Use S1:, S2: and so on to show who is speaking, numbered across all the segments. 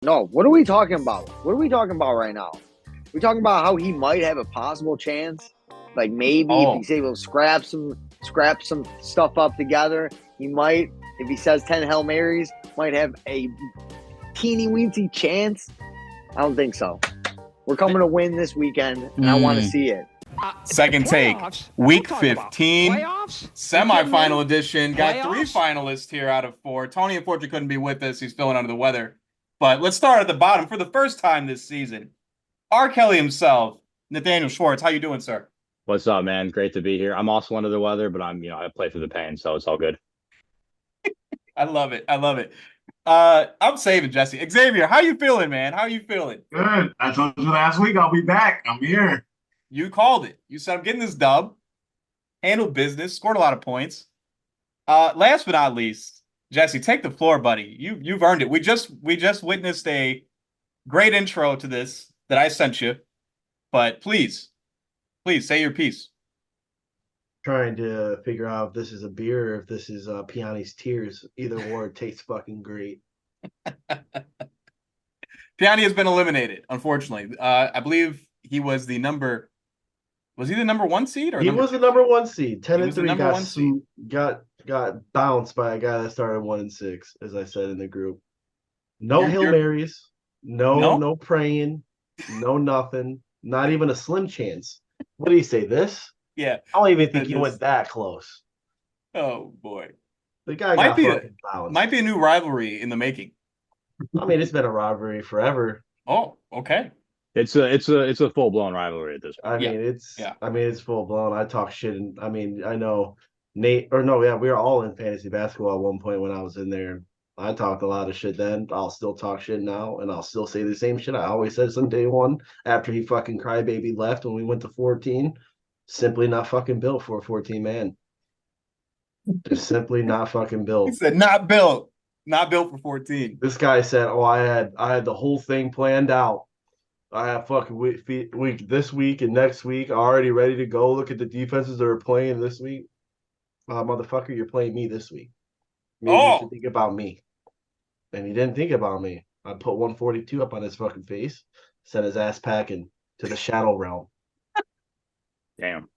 S1: No, what are we talking about? What are we talking about right now? We're talking about how he might have a possible chance. Like maybe if he's able to scrap some stuff up together, he might, if he says 10 Hail Marys, might have a teeny weensy chance. I don't think so. We're coming to win this weekend, and I want to see it.
S2: Second take, week 15, semifinal edition. Got 3 finalists here out of 4. Tony, unfortunately, couldn't be with us. He's feeling under the weather. But let's start at the bottom. For the first time this season, R. Kelly himself, Nathaniel Schwartz. How you doing, sir?
S3: What's up, man? Great to be here. I'm also under the weather, but I play through the pain, so it's all good.
S2: I love it. I'm saving Jesse. Xavier, how you feeling, man? How you feeling?
S4: Good. I told you last week I'll be back. I'm here.
S2: You called it. You said I'm getting this dub. Handled business. Scored a lot of points. Last but not least, Jesse, take the floor, buddy. You've earned it. We just witnessed a great intro to this that I sent you. But please say your piece.
S5: Trying to figure out if this is a beer or if this is Piane's tears. Either or tastes fucking great.
S2: Piane has been eliminated, unfortunately. I believe he was the number. Was he the number 1 seed? Or
S5: he was the number 1 seed.
S2: 10-3
S5: got bounced by a guy that started 1-6, as I said in the group. No Hail Marys, no praying, no nothing, not even a slim chance. What do you say? This?
S2: Yeah.
S5: I don't even think he went that close.
S2: Oh boy.
S5: The guy got fucking bounced.
S2: Might be a new rivalry in the making.
S5: I mean, it's been a rivalry forever.
S2: Oh, okay.
S3: It's a full blown rivalry at this point.
S5: It's full blown. I talk shit, and I know we were all in fantasy basketball at one point when I was in there. I talked a lot of shit then. I'll still talk shit now, and I'll still say the same shit I always said since day one. After he fucking crybaby left when we went to 14, simply not fucking built for a 14 man. Just simply not fucking built.
S2: He said not built for 14.
S5: This guy said, "Oh, I had the whole thing planned out. I have fucking week this week and next week already ready to go. Look at the defenses that are playing this week. Motherfucker, you're playing me this week. Maybe you should think about me." And he didn't think about me. I put 142 up on his fucking face, sent his ass packing to the shadow realm.
S3: Damn.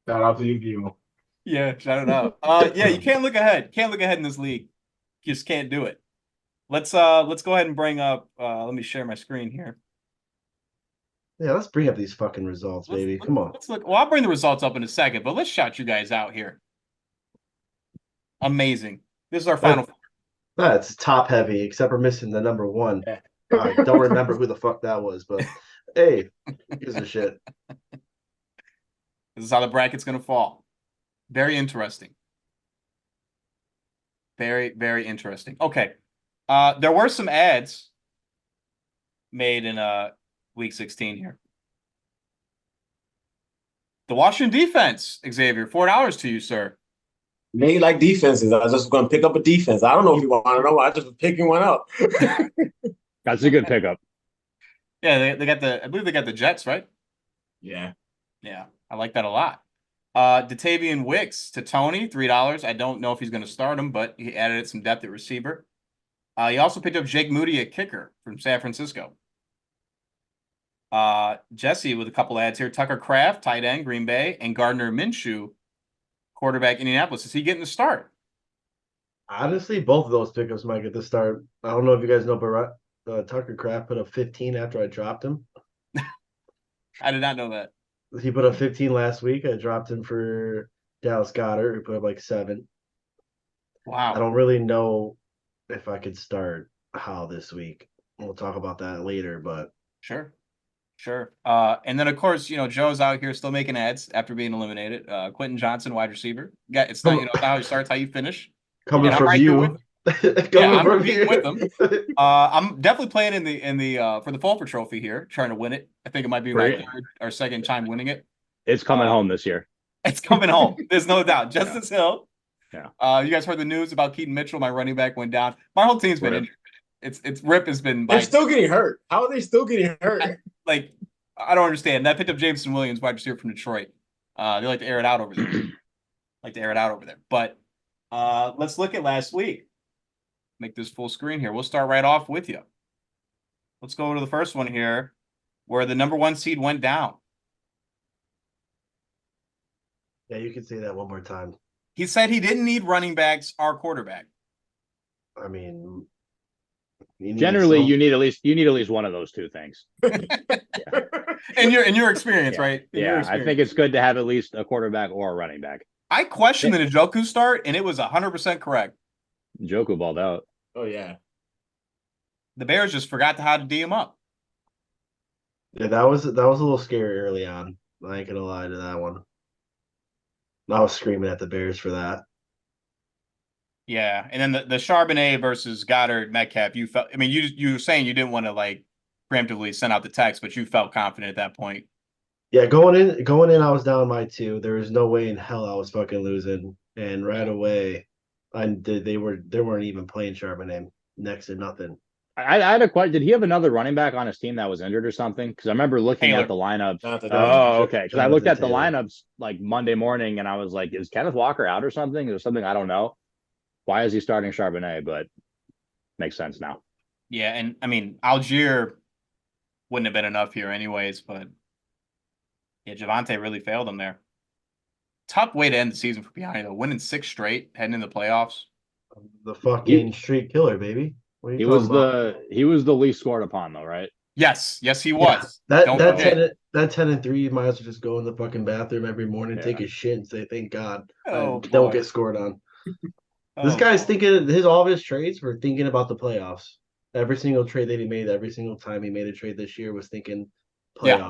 S4: Shout out to you, Gil.
S2: Yeah, shout it out. You can't look ahead. Can't look ahead in this league. You just can't do it. Let's go ahead and bring up let me share my screen here.
S5: Yeah, let's bring up these fucking results, baby. Come on.
S2: Let's look. Well, I'll bring the results up in a second, but let's shout you guys out here. Amazing. This is our final.
S5: That's top heavy, except for missing the number 1. I don't remember who the fuck that was, but hey, gives a shit.
S2: This is how the bracket's gonna fall. Very interesting. Very, very interesting. Okay. There were some ads made in week 16 here. The Washington defense, Xavier, $4 to you, sir.
S6: Nate like defenses. I was just going to pick up a defense. I don't know if you want to know. I just was picking one up.
S3: That's a good pickup.
S2: Yeah, they got I believe they got the Jets, right?
S6: Yeah.
S2: Yeah, I like that a lot. Datavian Wicks to Tony, $3. I don't know if he's going to start him, but he added some depth at receiver. He also picked up Jake Moody at kicker from San Francisco. Jesse with a couple ads here. Tucker Kraft, tight end, Green Bay, and Gardner Minshew, quarterback, Indianapolis. Is he getting the start?
S5: Honestly, both of those pickups might get the start. I don't know if you guys know, but Tucker Kraft put up 15 after I dropped him.
S2: I did not know that.
S5: He put up 15 last week. I dropped him for Dallas Goedert, who put up like 7.
S2: Wow.
S5: I don't really know if I could start how this week. We'll talk about that later, but
S2: Sure. And then of course, Joe's out here still making ads after being eliminated. Quentin Johnson, wide receiver. Yeah, it's not not how he starts, how you finish.
S5: Coming from you.
S2: I'm competing with them. I'm definitely playing in the for the Fulfer Trophy here, trying to win it. I think it might be my third or second time winning it.
S3: It's coming home this year.
S2: It's coming home. There's no doubt. Justice Hill.
S3: Yeah.
S2: You guys heard the news about Keaton Mitchell? My running back went down. My whole team's been injured. It's Rip has been.
S6: They're still getting hurt. How are they still getting hurt?
S2: I don't understand. I picked up Jameson Williams, wide receiver from Detroit. They like to air it out over there. But let's look at last week. Make this full screen here. We'll start right off with you. let's go to the first one here, where the number 1 seed went down.
S5: Yeah, you can say that one more time.
S2: He said he didn't need running backs or quarterback.
S5: I mean,
S3: Generally, you need at least one of those two things.
S2: In your experience,
S3: Yeah.
S2: right?
S3: I think it's good to have at least a quarterback or a running back.
S2: I questioned the Njoku start, and it was 100% correct.
S3: Njoku balled out.
S6: Oh yeah.
S2: The Bears just forgot how to D him up.
S5: Yeah, that was a little scary early on. I ain't gonna lie to that one. I was screaming at the Bears for that.
S2: Yeah, and then the Charbonnet versus Goddard Metcalf, you felt. I mean, you were saying you didn't want to like preemptively send out the text, but you felt confident at that point.
S5: Yeah, going in, I was down by 2. There was no way in hell I was fucking losing. And right away, they weren't even playing Charbonnet, next to nothing.
S3: I had a question. Did he have another running back on his team that was injured or something? Because I remember looking at the lineups. Oh, okay. Because I looked at the lineups like Monday morning, and I was like, "Is Kenneth Walker out or something? Or something I don't know. Why is he starting Charbonnet?" But makes sense now.
S2: Yeah, and I mean Algier wouldn't have been enough here anyways, but yeah, Javonte really failed him there. Tough way to end the season for Piane though. Winning 6 straight, heading into the playoffs.
S5: The fucking street killer, baby. What are
S3: He
S5: you
S3: was
S5: talking about?
S3: he was the least scored upon though, right?
S2: Yes, he was.
S5: Yeah,
S2: Don't
S5: that
S2: forget.
S5: 10-3, you might as well just go in the fucking bathroom every morning, take a shit, and say thank God I don't
S2: boy.
S5: get scored on. This
S2: Oh,
S5: guy's
S2: boy.
S5: thinking all of his trades were thinking about the playoffs. Every single trade that he made, every single time he made a trade this year was thinking playoffs.
S2: Yeah,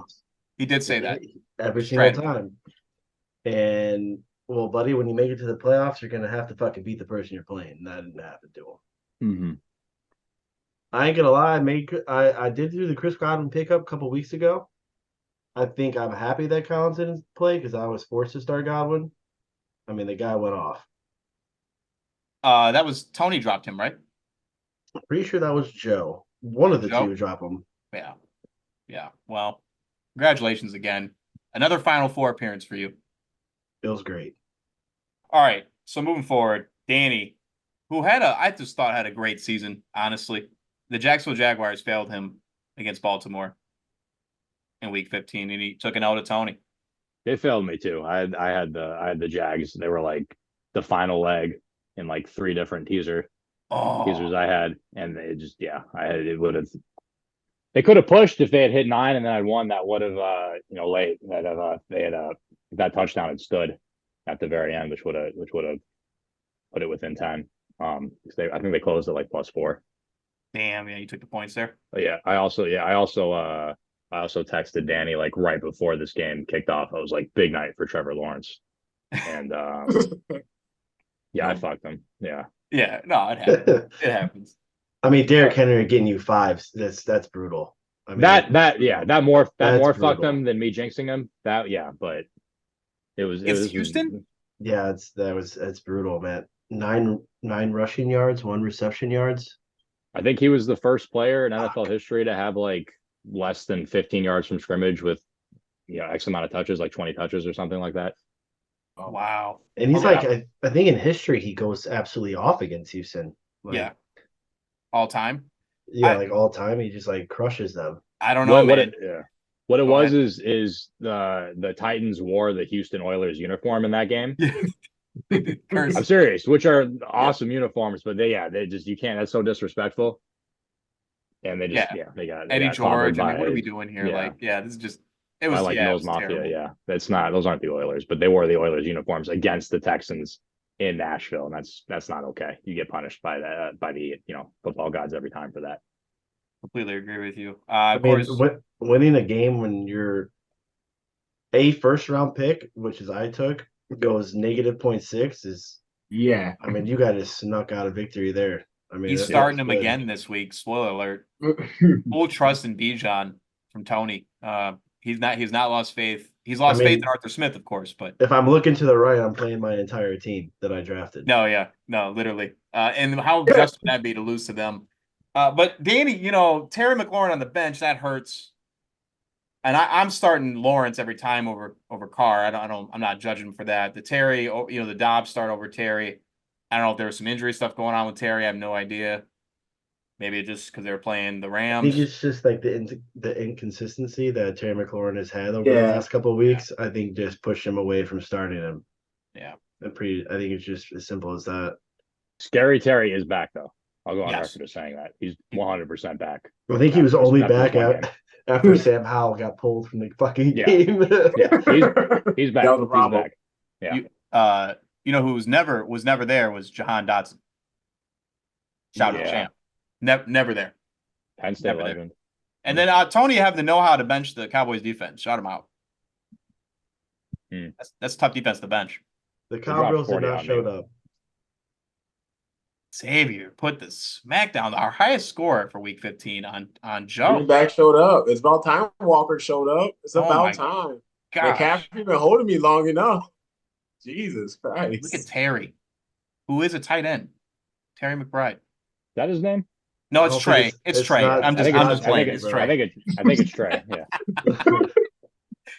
S2: he did say that.
S5: Every single time. And well, buddy, when you make it to the playoffs, you're gonna have to fucking beat the person you're playing. And that didn't happen to him.
S3: Mm-hmm.
S5: I ain't gonna lie, I did do the Chris Godwin pickup a couple weeks ago. I think I'm happy that Collins didn't play because I was forced to start Godwin. I mean, the guy went off.
S2: That was Tony dropped him, right?
S5: I'm pretty sure that was Joe. One of the two dropped him.
S2: Yeah. Yeah. Well, congratulations again. Another Final Four appearance for you.
S5: Feels great.
S2: All right. So moving forward, Danny, who I just thought had a great season, honestly. The Jacksonville Jaguars failed him against Baltimore in Week 15, and he took an L to Tony.
S3: They failed me too. I had the Jags. They were like the final leg in like 3 different teasers I had, and they just they could have pushed if they had hit 9 and then I'd won. That would have late that they had if that touchdown had stood at the very end, which would have put it within 10. I think they closed at like +4.
S2: Damn, yeah, you took the points there.
S3: But yeah, I also texted Danny like right before this game kicked off. I was like, big night for Trevor Lawrence, and yeah, I fucked him. Yeah,
S2: no, it happens. It happens.
S5: I mean, Derrick Henry getting you 5s. That's brutal. I mean,
S3: that more fucked
S5: brutal.
S3: him than me jinxing him. But it was
S2: Houston.
S5: Yeah, it's brutal, man. 9 rushing yards, 1 reception yards.
S3: I think he was the first player in NFL history to have like less than 15 yards from scrimmage with X amount of touches, like 20 touches or something like that.
S2: Oh, wow.
S5: And he's I think in history he goes absolutely off against Houston.
S2: Yeah. All time.
S5: Yeah, like all time, he just like crushes them.
S2: I don't know, man.
S3: What it was is the Titans wore the Houston Oilers uniform in that game. I'm serious, which are awesome uniforms, but they just you can't. That's so disrespectful. And they just they got
S2: Eddie George.
S3: I
S2: mean, what are we doing here? This is just it was
S3: like Mills Mafia. Terrible. Yeah, that's not. Those aren't the Oilers, but they wore the Oilers uniforms against the Texans in Nashville, and that's not okay. You get punished by the football gods every time for that.
S2: Completely agree with you.
S5: Of course, winning a game when you're a first round pick, which is I took, goes -0.6 is I mean, you guys just snuck out a victory there. I mean,
S2: he's starting him again this week. Spoiler alert. Full trust in Bijan from Tony. He's not lost faith. He's lost faith in Arthur Smith, of course. But
S5: if I'm looking to the right, I'm playing my entire team that I drafted.
S2: No, literally. And how just would that be to lose to them? But Danny, Terry McLaurin on the bench, that hurts. And I'm starting Lawrence every time over Carr. I'm not judging him for that. The Terry, the Dobbs start over Terry. I don't know if there was some injury stuff going on with Terry. I have no idea. Maybe just because they were playing the
S5: I think
S2: Rams.
S5: it's just like the inconsistency that Terry McLaurin has had over the last couple of weeks. I think just pushed him away from starting him.
S2: Yeah.
S5: I think it's just as simple as that.
S3: Scary Terry is back though. I'll go on
S2: Yes.
S3: record as saying that he's 100% back.
S5: I think he was only back after Sam Howell got pulled from the fucking game.
S3: He's back. He's back. Yeah.
S2: You know who was never there was Jahan Dotson. Shout out champ. Never there.
S3: Penn State legend.
S2: And then Tony have the know-how to bench the Cowboys defense. Shout him out. That's a tough defense to bench.
S5: The Cowboys did not show up.
S2: Xavier put the smackdown, our highest score for Week 15 on Joe.
S6: Running back showed up. It's about time Walker showed up. It's about time.
S2: Gosh.
S6: McCaffrey been holding me long enough. Jesus Christ.
S2: Look at Terry, who is a tight end. Terry McBride.
S3: Is that his name?
S2: No, it's Trey. It's Trey. I'm just playing. It's Trey.
S3: I think it's Trey. Yeah.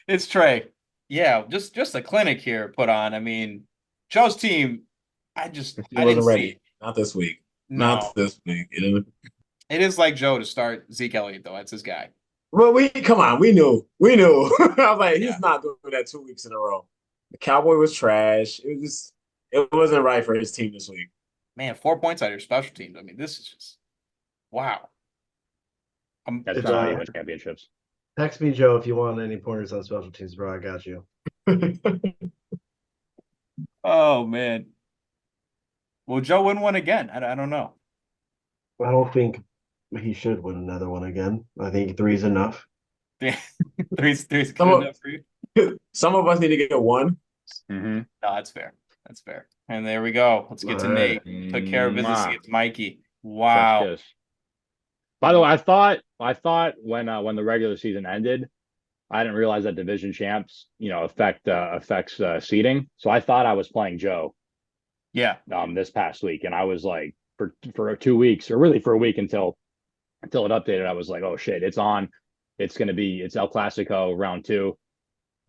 S2: It's Trey. Yeah, just a clinic here put on. I mean, Joe's team, I didn't see it.
S6: Not this week.
S2: No.
S6: Not this week.
S2: It is like Joe to start Zeke Elliott, though. That's his guy.
S6: Well, come on. We knew. I was like, he's not doing that 2 weeks in a row. The Cowboy was trash. It wasn't right for his team this week.
S2: Man, 4 points out of your special teams. I mean, this is just wow.
S3: That's not how you win championships.
S5: Text me, Joe, if you want any pointers on special teams, bro. I got you.
S2: Oh man. Will Joe win one again? I don't know.
S5: I don't think he should win another one again. I think 3's enough.
S2: Three's good enough for you.
S6: Some of us need to get one.
S2: Mm-hmm. No, that's fair. That's fair. And there we go. Let's get to Nate. Took care of business against Mikey. Wow.
S3: By the way, I thought when the regular season ended, I didn't realize that division champs, affects seeding. So I thought I was playing Joe.
S2: Yeah.
S3: This past week, and I was like, for 2 weeks, or really for a week until it updated, I was like, oh shit, it's on. It's El Clasico round 2.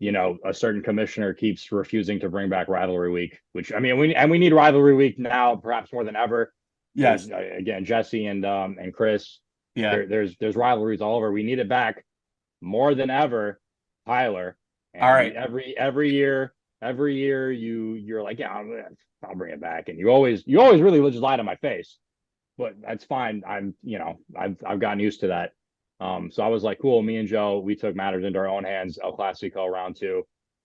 S3: A certain commissioner keeps refusing to bring back rivalry week, which I mean, we need rivalry week now, perhaps more than ever.
S2: Yes.
S3: Again, Jesse and Chris.
S2: Yeah.
S3: There's rivalries all over. We need it back more than ever, Tyler. And
S2: all right.
S3: Every year you're like, yeah, I'll bring it back, and you always really just lie to my face, but that's fine. I've gotten used to that. So I was like, cool. Me and Joe, we took matters into our own hands. El Clasico round 2,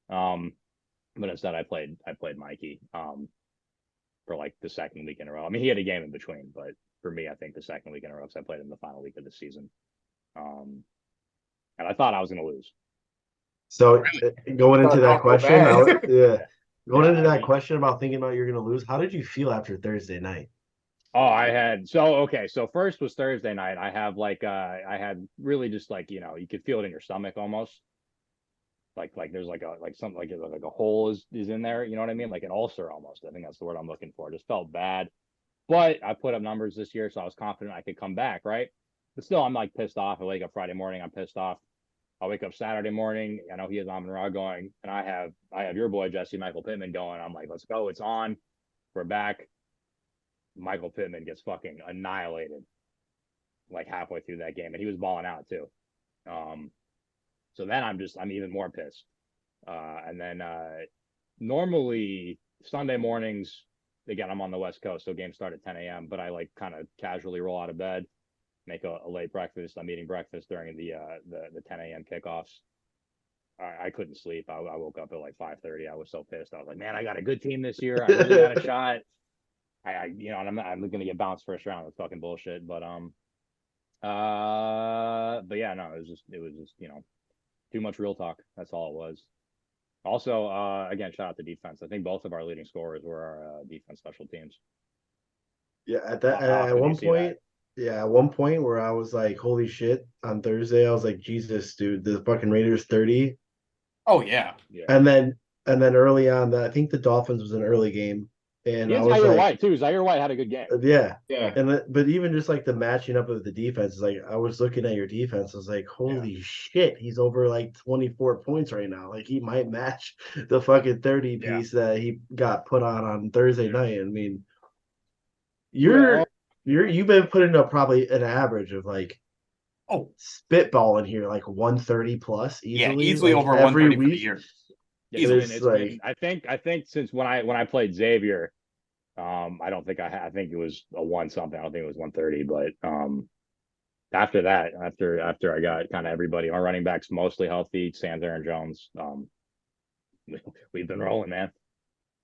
S3: but instead I played Mikey for like the second week in a row. I mean, he had a game in between, but for me, I think the second week in a row, because I played in the final week of the season, and I thought I was going to lose.
S5: So going into that question, going into that question about thinking about you're going to lose, how did you feel after Thursday night?
S3: Oh, so first was Thursday night. I had really just like, you could feel it in your stomach almost. Like there's like a hole is in there, you know what I mean? Like an ulcer almost. I think that's the word I'm looking for. It just felt bad. But I put up numbers this year, so I was confident I could come back, right? But still, I'm like pissed off. I wake up Friday morning, I'm pissed off. I wake up Saturday morning. I know he has Amon Ra going, and I have your boy Jesse Michael Pittman going. I'm like, let's go, it's on. We're back. Michael Pittman gets fucking annihilated like halfway through that game, and he was balling out too. So then I'm even more pissed. And then normally Sunday mornings, again, I'm on the West Coast, so games start at 10 a.m. But I like kind of casually roll out of bed, make a late breakfast. I'm eating breakfast during the 10 a.m. kickoffs. I couldn't sleep. I woke up at like 5:30. I was so pissed. I was like, man, I got a good team this year. I really got a shot. And I'm gonna get bounced first round. It's fucking bullshit. But yeah, no, it was just too much real talk. That's all it was. Also, again, shout out to defense. I think both of our leading scorers were our defense special teams.
S5: Yeah, at one point. Yeah, at one point where I was like, holy shit, on Thursday, I was like, Jesus, dude, the fucking Raiders 30.
S2: Oh yeah.
S5: And then early on, I think the Dolphins was an early game. And I was
S3: Zaire
S5: like,
S3: White too. Zaire White had a good game.
S5: Yeah. But even just like the matching up of the defense, like I was looking at your defense, I was like, holy shit, he's over like 24 points right now. Like he might match the fucking 30 piece that he got put on Thursday night. I mean, you're You've been putting up probably an average of like spitball in here, like 130 plus easily.
S2: Yeah, easily
S5: like
S2: over
S5: every
S2: 130 for the
S5: week.
S2: year.
S3: Yeah, it's been, I think since when I played Xavier, I don't think I think it was a one something. I don't think it was 130, but after that, after I got kind of everybody, our running backs mostly healthy, sans Aaron Jones, we've been rolling, man.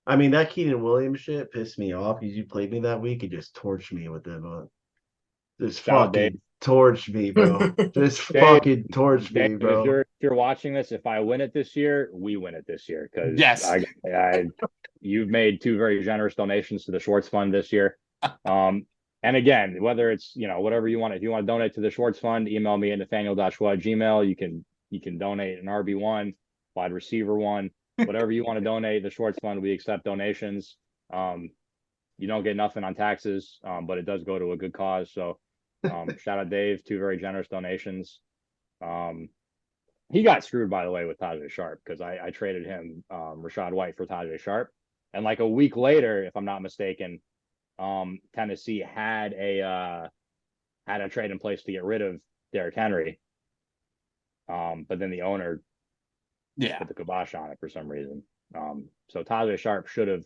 S5: I mean, that Keenan Williams shit pissed me off because you played me that week and just torched me with them. Just fucking torched me, bro. Just fucking torched me, bro.
S3: If you're watching this, if I win it this year, we win it this year because you've made 2 very generous donations to the Schwartz Fund this year. And again, whether it's whatever you want, if you want to donate to the Schwartz Fund, email me at nathaniel.schwa@gmail. You can donate an RB1, wide receiver 1. Whatever you want to donate, the Schwartz Fund, we accept donations. You don't get nothing on taxes, but it does go to a good cause. So shout out Dave, 2 very generous donations. He got screwed, by the way, with Tajay Sharp because I traded him Rashad White for Tajay Sharp. And like a week later, if I'm not mistaken, Tennessee had a trade in place to get rid of Derrick Henry. But then the owner put the kibosh on it for some reason. So Tajay Sharp should have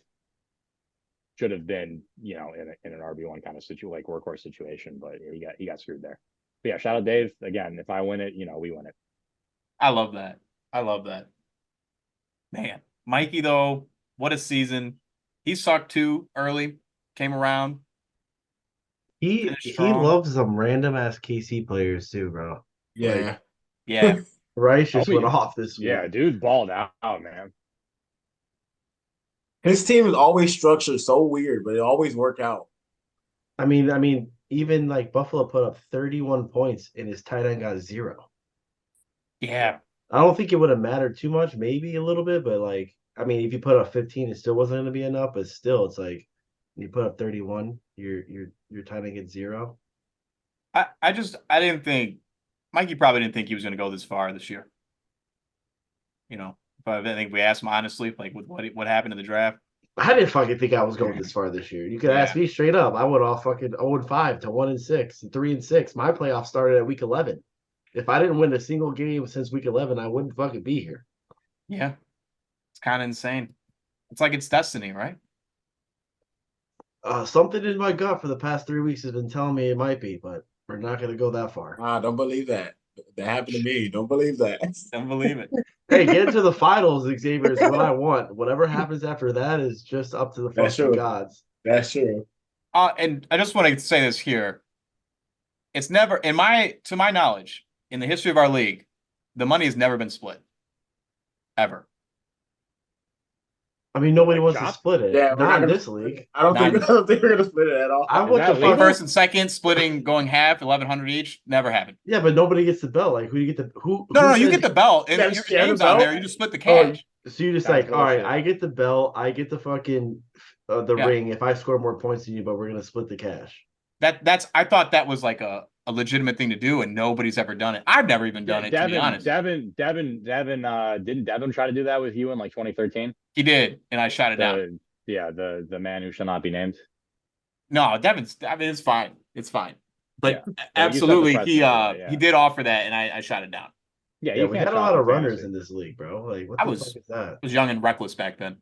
S3: been, in an RB1 kind of like workhorse situation, but he got screwed there. But yeah, shout out Dave. Again, if I win it, we win it.
S2: I love that. Man, Mikey though, what a season. He sucked too early, came around.
S5: He loves some random ass KC players too, bro.
S6: Yeah.
S5: Rice just went off this week.
S3: Yeah, dude balled out, man.
S6: His team is always structured so weird, but it always work out.
S5: I mean, even like Buffalo put up 31 points and his tight end got 0.
S2: Yeah.
S5: I don't think it would have mattered too much, maybe a little bit, but like, I mean, if you put up 15, it still wasn't going to be enough, but still, it's like you put up 31, your tight end gets 0.
S2: I didn't think Mikey probably didn't think he was going to go this far this year. But I think we asked him honestly, like with what happened in the draft.
S5: I didn't fucking think I was going this far this year. You could ask me straight up. I would off fucking 0-5 to 1-6 and 3-6. My playoff started at week 11. If I didn't win a single game since week 11, I wouldn't fucking be here.
S2: Yeah. It's kind of insane. It's like it's destiny, right?
S5: Something in my gut for the past 3 weeks has been telling me it might be, but we're not going to go that far.
S6: Don't believe that. That happened to me. Don't believe that.
S2: Don't believe it.
S5: Hey, get into the finals, Xavier, is what I want. Whatever happens after that is just up to the fucking gods.
S6: That's true.
S2: And I just want to say this here. It's never, to my knowledge, in the history of our league, the money has never been split. Ever.
S5: I mean, nobody wants to split it.
S6: Yeah,
S5: not in this league.
S6: I don't think we're gonna split it at all.
S5: I want the
S2: first and second splitting, going half, 1,100 each. Never happened.
S5: Yeah, but nobody gets the belt. Like, who do you get the who?
S2: No, you get the belt, and your name's on there. You just split the cash.
S5: So you just all right. I get the belt. I get the fucking ring if I score more points than you, but we're gonna split the cash.
S2: I thought that was like a legitimate thing to do, and nobody's ever done it. I've never even done it, to be honest.
S3: Devin, didn't Devin try to do that with you in like 2013?
S2: He did, and I shot it down.
S3: Yeah, the man who shall not be named.
S2: No, it's fine. It's fine. But absolutely, he did offer that, and I shot it down.
S5: Yeah, we had a lot of runners in this league, bro. Like, what the fuck is that?
S2: I was young and reckless back then.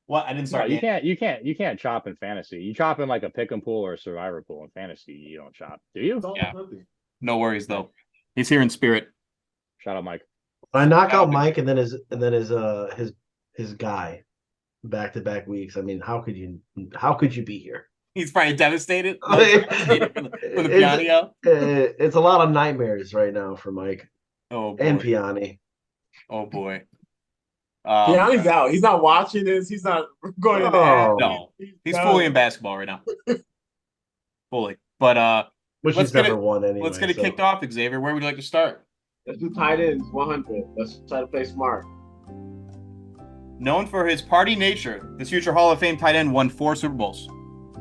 S2: What? I didn't start.
S3: No, you can't chop in fantasy. You chop in like a pick and pool or a survivor pool. In fantasy, you don't chop, do you?
S2: Yeah. No worries though. He's here in spirit.
S3: Shout out Mike.
S5: I knock out Mike and then his guy back-to-back weeks. I mean, how could you be here?
S2: He's probably devastated. For the Piane.
S5: It's a lot of nightmares right now for Mike.
S2: Oh boy.
S5: And Piane.
S2: Oh boy.
S6: Piane's out. He's not watching this. He's not going to that.
S2: No, he's fully in basketball right now. Fully. But
S5: which he's never won anyway.
S2: Let's get it kicked off, Xavier. Where would you like to start?
S6: Let's do tight ends 100. Let's try to play smart.
S2: Known for his party nature, this future Hall of Fame tight end won 4 Super Bowls.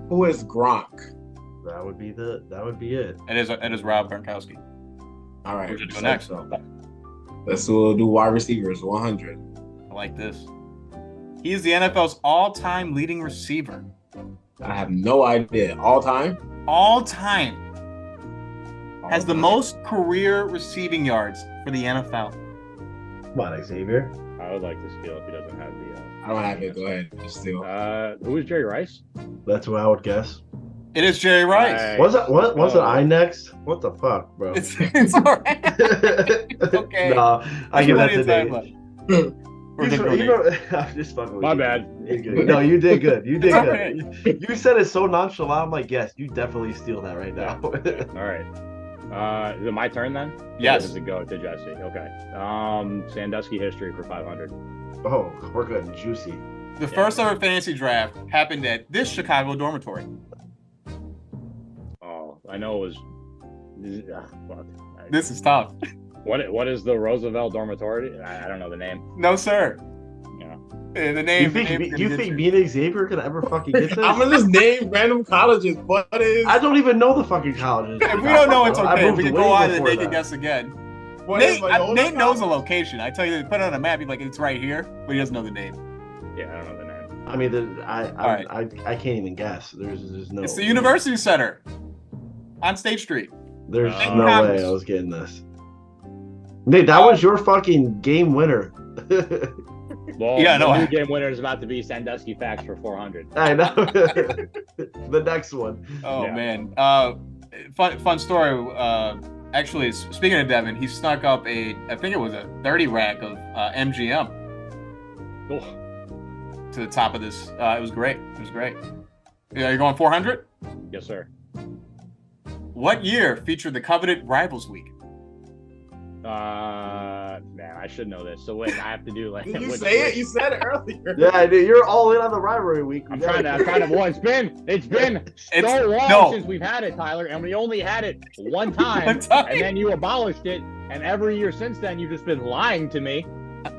S6: Who is Gronk?
S5: That would be it.
S2: It is Rob Gronkowski.
S6: All right.
S2: Where's it go next?
S6: Let's do wide receivers 100.
S2: I like this. He is the NFL's all-time leading receiver.
S6: I have no idea. All time?
S2: All time. Has the most career receiving yards for the NFL.
S5: Come on, Xavier.
S3: I would like to steal if he doesn't have the.
S6: I don't have it. Go ahead. Just steal.
S3: Who is Jerry Rice?
S5: That's what I would guess.
S2: It is Jerry Rice.
S5: Was it? What? Was it I next? What the fuck, bro?
S2: It's all right. It's okay.
S5: No, I give that to Nate. I'm just fucking with
S3: My
S5: you.
S3: bad.
S5: No, you did good. You did
S2: It's
S5: good.
S2: okay.
S5: You said it so nonchalant. I'm like, yes, you definitely steal that right now.
S3: All right. Is it my turn then?
S2: Yes.
S3: Or does it go to Jesse? Okay. Sandusky history for 500.
S5: Oh, we're good and juicy.
S2: The first ever fantasy draft happened at this Chicago dormitory.
S3: Oh, I know it was. Fuck.
S2: This is tough.
S3: What is the Roosevelt dormitory? I don't know the name.
S2: No, sir.
S3: Yeah.
S2: The name.
S5: You think me and Xavier can ever fucking get this?
S6: I'm gonna just name random colleges. What is?
S5: I don't even know the fucking colleges.
S2: If we don't know, it's
S5: I
S2: okay.
S5: moved
S2: We can
S5: way
S2: go on and
S5: before
S2: they can
S5: that.
S2: guess again.
S6: What is Loyola
S2: Nate knows
S6: College?
S2: the location. I tell you, put it on a map. He's like, it's right here, but he doesn't know the name.
S3: Yeah, I don't know the name.
S5: I mean,
S2: right.
S5: I can't even guess. There's no.
S2: It's the University Center on State Street.
S5: There's
S3: Oh.
S5: no way I was getting this. Nate, that was your fucking game winner.
S3: Well,
S2: Yeah, no,
S3: the
S2: I-
S3: new game winner is about to be Sandusky Facts for 400.
S5: I know. The next one.
S2: Oh
S3: Yeah.
S2: man, fun story. Actually, speaking of Devin, he snuck up I think it was a 30 rack of MGM
S3: Oh,
S2: to the top of this. It was great. It was great. Yeah, you're going 400.
S3: yes, sir.
S2: What year featured the coveted Rivals Week?
S3: Man, I should know this. So wait, I have to do like.
S6: Did you
S3: which-
S6: say it? You said it earlier.
S5: Yeah, dude, you're all in on the rivalry week.
S3: I'm trying to. Well, it's been so long
S2: no.
S3: since we've had it, Tyler, and we only had it one time,
S2: One time.
S3: and then you abolished it, and every year since then you've just been lying to me.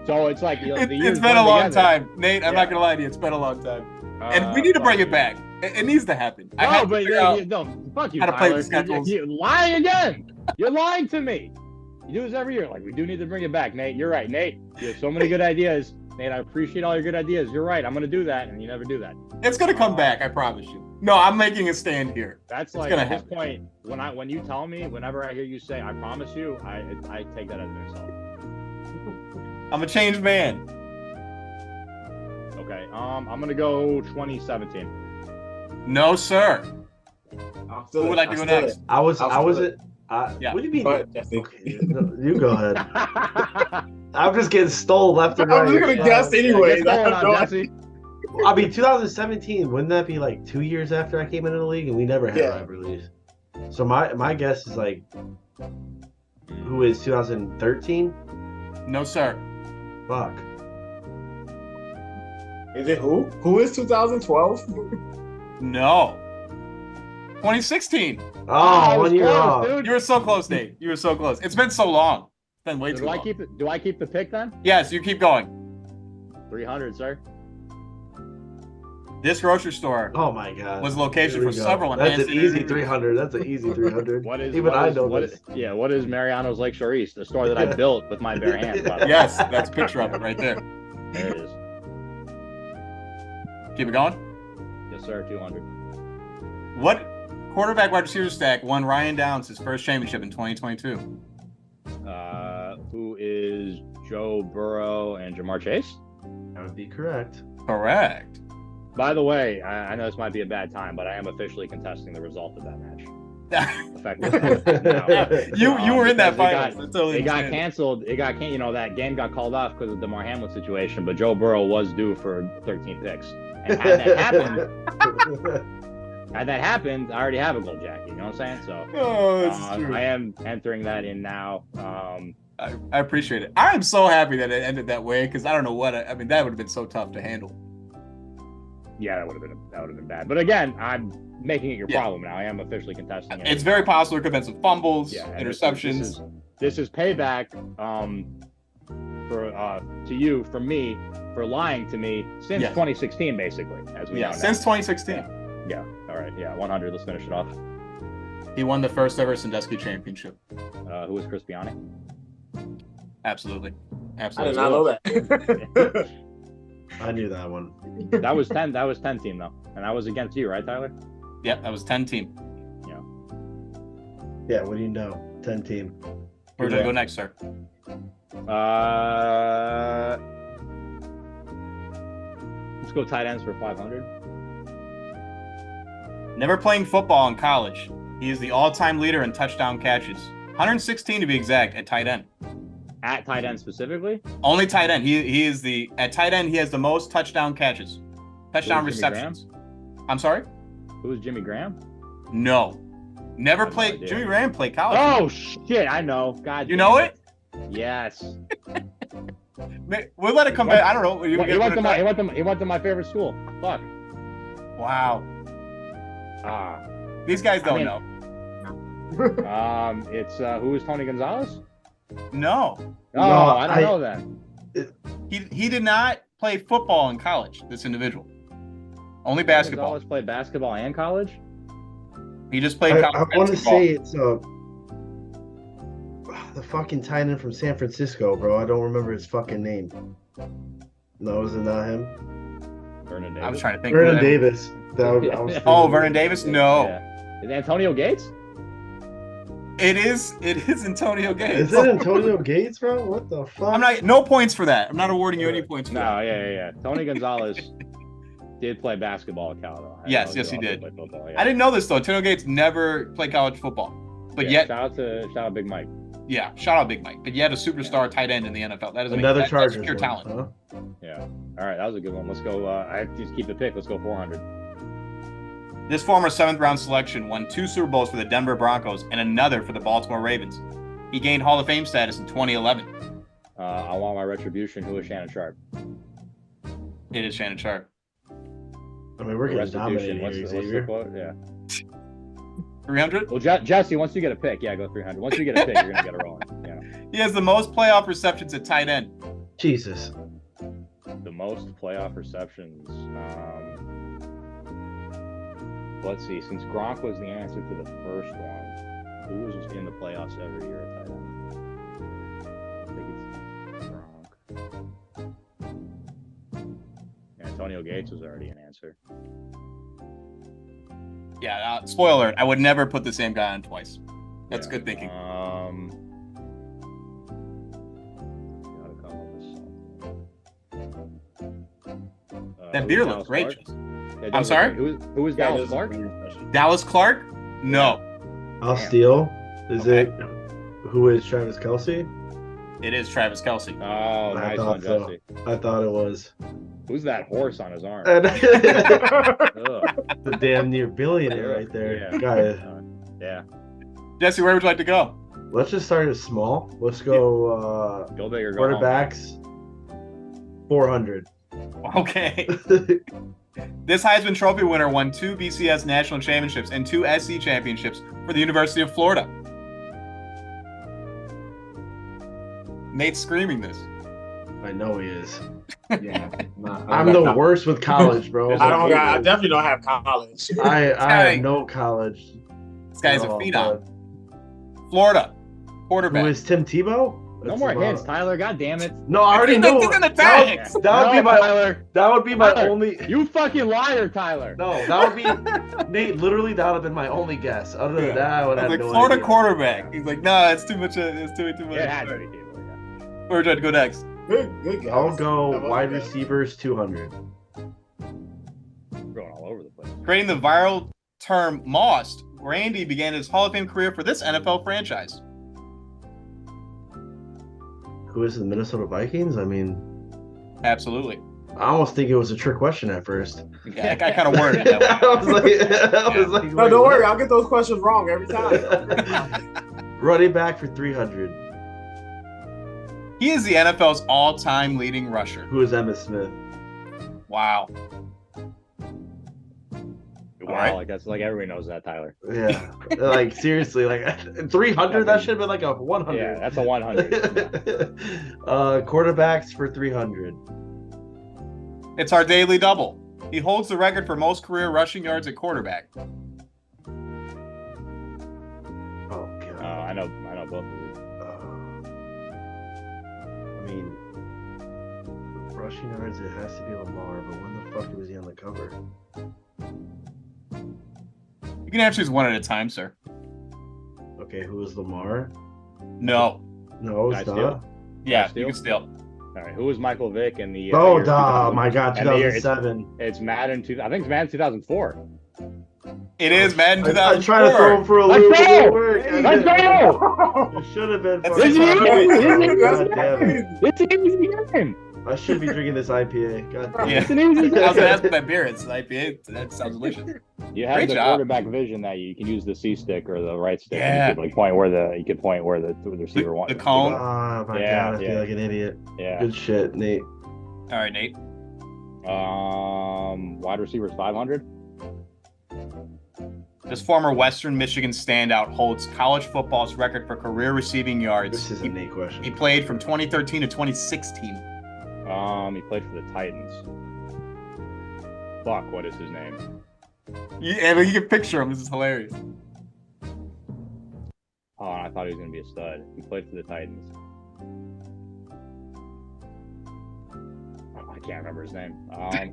S3: So it's like the years
S2: It's been a
S3: blend
S2: long
S3: together.
S2: time, Nate. I'm not
S3: Yeah.
S2: gonna lie to you. It's been a long time, and we need to bring it back. It needs to happen. I
S3: No,
S2: have to
S3: but
S2: figure out
S3: no, fuck you,
S2: how to play
S3: Tyler.
S2: the schedules.
S3: You're lying again. You're lying to me. You do this every year. Like, we do need to bring it back, Nate. You're right, Nate. You have so many good ideas. Nate, I appreciate all your good ideas. You're right. I'm going to do that, and you never do that.
S2: It's gonna come back. I promise you. No, I'm making a stand here.
S3: That's
S2: It's
S3: like,
S2: gonna
S3: at this
S2: happen.
S3: point, when you tell me, whenever I hear you say, I promise you, I take that as an insult.
S2: I'm a changed man.
S3: Okay, I'm going to go 2017.
S2: No, sir.
S6: I'm still
S2: Who would like to go next?
S5: I was
S6: I'll
S5: it.
S2: Yeah.
S5: What do you mean?
S6: Go ahead, Jesse.
S5: Okay, no, you go ahead. I'm just getting stole left and right.
S6: I'm just gonna guess anyway.
S3: What's going on, Jesse?
S5: I mean, 2017. Wouldn't that be like 2 years after I came into the league, and we never had rivalries? So my guess is like, who is 2013?
S2: No, sir.
S5: Fuck.
S6: Is it who? Who is 2012?
S2: No. 2016.
S5: Oh,
S3: I
S5: 1
S3: was
S5: year
S3: close,
S5: off.
S3: dude.
S2: You were so close, Nate. You were so close. It's been so long. It's been way too
S3: Do I
S2: long.
S3: keep the pick then?
S2: Yes, you keep going.
S3: 300, sir.
S2: This grocery store
S5: Oh my god.
S2: was location
S5: Here we
S2: for
S5: go.
S2: several
S5: That's
S2: enhanced
S5: an easy
S2: interviews.
S5: 300. That's an easy 300.
S3: What is
S5: Even
S3: what
S5: I
S3: is-
S5: know
S3: what
S5: this.
S3: is- yeah, what is Mariano's Lakeshore East? The store that I built with my bare hands. by the way.
S2: Yes, that's a picture of it right there.
S3: There it is.
S2: Keep it going.
S3: Yes, sir. 200.
S2: What quarterback wide receiver stack won Ryan Downs his first championship in 2022?
S3: Who is Joe Burrow and Jamar Chase?
S5: That would be correct.
S2: Correct.
S3: By the way, I know this might be a bad time, but I am officially contesting the result of that match. Effectively.
S2: You were in that
S3: because
S2: finals. I totally
S3: It got
S2: understand.
S3: canceled. That game got called off because of the Damar Hamlin situation. But Joe Burrow was due for 13 picks, and had that happened, I already have a gold jacket. You know what I'm saying? So
S2: Oh, this is true.
S3: I am entering that in now.
S2: I appreciate it. I am so happy that it ended that way because I don't know what I mean. That would have been so tough to handle.
S3: Yeah, that would have been bad. But again, I'm making it your
S2: Yeah.
S3: problem now. I am officially contesting it.
S2: It's very possible there could have been some fumbles,
S3: and
S2: interceptions.
S3: This is payback for to you for me for lying to me since
S2: Yes.
S3: 2016, basically. As we know now.
S2: Since 2016.
S3: Yeah. All right. Yeah. 100. Let's finish it off.
S2: He won the first ever Sandusky Championship.
S3: Who was Chris Piane?
S2: Absolutely.
S6: I
S2: Absolutely.
S6: did not know that.
S5: I knew that one.
S3: That was 10. That was 10 team though, and that was against you, right, Tyler?
S2: Yep, that was 10 team.
S5: Yeah, what do you know? 10 team.
S2: Where would I go next, sir?
S3: Let's go tight ends for 500.
S2: Never playing football in college. He is the all-time leader in touchdown catches. 116 to be exact at tight end.
S3: At tight end specifically?
S2: Only tight end. He is at tight end. He has the most touchdown catches, touchdown receptions. I'm sorry.
S3: Who was Jimmy Graham?
S2: No, never played. Jimmy Graham played college.
S3: Oh shit! I know. God,
S2: you know it?
S3: Yes.
S2: We'll let it come back. I don't know.
S3: He went to my favorite school. Fuck.
S2: Wow. These guys don't know.
S3: It's who is Tony Gonzalez?
S2: No.
S3: Oh, I don't know then.
S2: He did not play football in college. This individual, only basketball.
S3: Gonzalez played basketball and college.
S2: He just played college
S5: I want to say it's the fucking tight end from San Francisco, bro. I don't remember his fucking name. No, is it not him?
S3: Vernon Davis.
S2: I was trying to think.
S5: Vernon Davis.
S2: Vernon Davis? No.
S3: Yeah. Is it Antonio Gates?
S2: It is Antonio Gates.
S5: Is it Antonio Gates, bro? What the fuck?
S2: No points for that. I'm not awarding you any points for that.
S3: No, yeah. Tony Gonzalez did play basketball at Cal, though.
S2: Yes, he did.
S3: Football,
S2: I didn't know this though. Antonio Gates never played college football, but yet
S3: shout out Big Mike.
S2: Yeah, shout out Big Mike. But yet a superstar tight end in the NFL. That is
S5: another Chargers.
S2: That's pure talent.
S5: Huh?
S3: Yeah. All right, that was a good one. Let's go. I have to just keep the pick. Let's go 400.
S2: This former 7th round selection won 2 Super Bowls for the Denver Broncos and another for the Baltimore Ravens. He gained Hall of Fame status in 2011.
S3: I want my retribution. Who is Shannon Sharp?
S2: It is Shannon Sharp.
S5: I mean, we're getting dominated
S3: what's the quote? Yeah.
S2: 300?
S3: Well, Jesse, once you get a pick, go 300. Once you get a pick, you're going to get it rolling. Yeah.
S2: He has the most playoff receptions at tight end.
S5: Jesus.
S3: The most playoff receptions. Let's see. Since Gronk was the answer to the first one, who was just in the playoffs every year at tight end? I think it's Gronk. Antonio Gates was already an answer.
S2: Yeah, spoiler alert, I would never put the same guy on twice. That's good thinking.
S3: Gotta come up with something.
S2: That beer looks great.
S3: Yeah,
S2: I'm sorry?
S3: Who was Dallas Clark?
S2: Dallas Clark? No.
S5: I'll steal. Is it who is Travis Kelce?
S2: It is Travis Kelce.
S3: Oh, nice one, Jesse.
S5: I thought it was.
S3: Who's that horse on his arm?
S5: The damn near billionaire right there.
S3: Yeah. Yeah.
S2: Jesse, where would you like to go?
S5: Let's just start as small. Let's go
S3: go big or go
S5: quarterbacks. 400.
S2: Okay. This Heisman Trophy winner won 2 BCS national championships and 2 SC championships for the University of Florida. Nate's screaming this.
S5: I know he is.
S6: Yeah,
S5: I'm the worst with college, bro.
S6: I definitely don't have college.
S5: I have no college.
S2: This guy's a phenom. Florida quarterback.
S5: Who is Tim Tebow?
S3: No more hints, Tyler. God damn it.
S5: No, I already know. That would be my
S3: Tyler.
S5: That would be my
S3: Tyler,
S5: only.
S3: You fucking liar, Tyler.
S5: No, that would be Nate. Literally, that would have been my only guess. Other than that, I would have no
S2: Florida
S5: idea.
S2: quarterback. He's like, no, it's too much. It's too much.
S3: Yeah, it had to be Tebow,
S2: Where would you like to go next?
S6: Good guess.
S5: I'll go wide receivers 200.
S3: Going all over the place.
S2: Creating the viral term "Mossed," Randy began his Hall of Fame career for this NFL franchise.
S5: Who is the Minnesota Vikings? I mean,
S2: Absolutely.
S5: I almost think it was a trick question at first.
S2: Yeah, I kind of worded it that way.
S5: I was like,
S6: no, don't worry. I'll get those questions wrong every time.
S5: Running back for 300.
S2: He is the NFL's all-time leading rusher.
S5: Who is Emmitt Smith?
S2: Wow.
S3: Wow, like that's like everybody knows that, Tyler.
S5: Yeah, like seriously, like 300. That should have been like a 100.
S3: Yeah, that's a 100.
S5: Quarterbacks for 300.
S2: It's our daily double. He holds the record for most career rushing yards at quarterback.
S5: Oh god.
S3: I know both of you.
S5: I mean, Rushing yards, it has to be Lamar, but when the fuck was he on the cover?
S2: You can answer these one at a time, sir.
S5: Okay, who was Lamar?
S2: No.
S5: No,
S3: Can I
S5: it's
S3: steal?
S5: not.
S2: Yeah,
S3: steal?
S2: you can steal.
S3: All right, who was Michael Vick in the?
S5: Oh,
S3: year 2000?
S5: my God,
S3: And the year-
S5: 2007.
S3: It's Madden. I think it's Madden 2004.
S2: It is Madden
S5: I
S2: 2004.
S5: tried to throw him for a
S3: Let's
S5: loop. It
S3: go!
S5: didn't work.
S3: Let's go!
S5: It should have been.
S2: That's
S5: fucking-
S2: 600 points.
S5: God damn it.
S3: It's an easy game.
S5: I should be drinking this IPA. God damn
S2: Yeah.
S3: It's an easy
S2: I was
S3: game.
S2: gonna ask for that beer. It's an IPA. That sounds delicious.
S3: You have
S2: Great
S3: the
S2: job.
S3: quarterback vision that you can use the C stick or the right stick.
S2: Yeah.
S3: You could point where the receiver wants.
S2: The cone.
S5: Oh my
S3: Yeah,
S5: God, I
S3: yeah.
S5: feel like an idiot.
S3: Yeah.
S5: Good shit, Nate.
S2: All right, Nate.
S3: Wide receivers 500.
S2: This former Western Michigan standout holds college football's record for career receiving yards.
S5: This is a Nate question.
S2: He played from 2013 to 2016.
S3: He played for the Titans. Fuck, what is his name?
S2: Yeah, but you can picture him. This is hilarious.
S3: Oh, I thought he was gonna be a stud. He played for the Titans. Oh, I can't remember his name.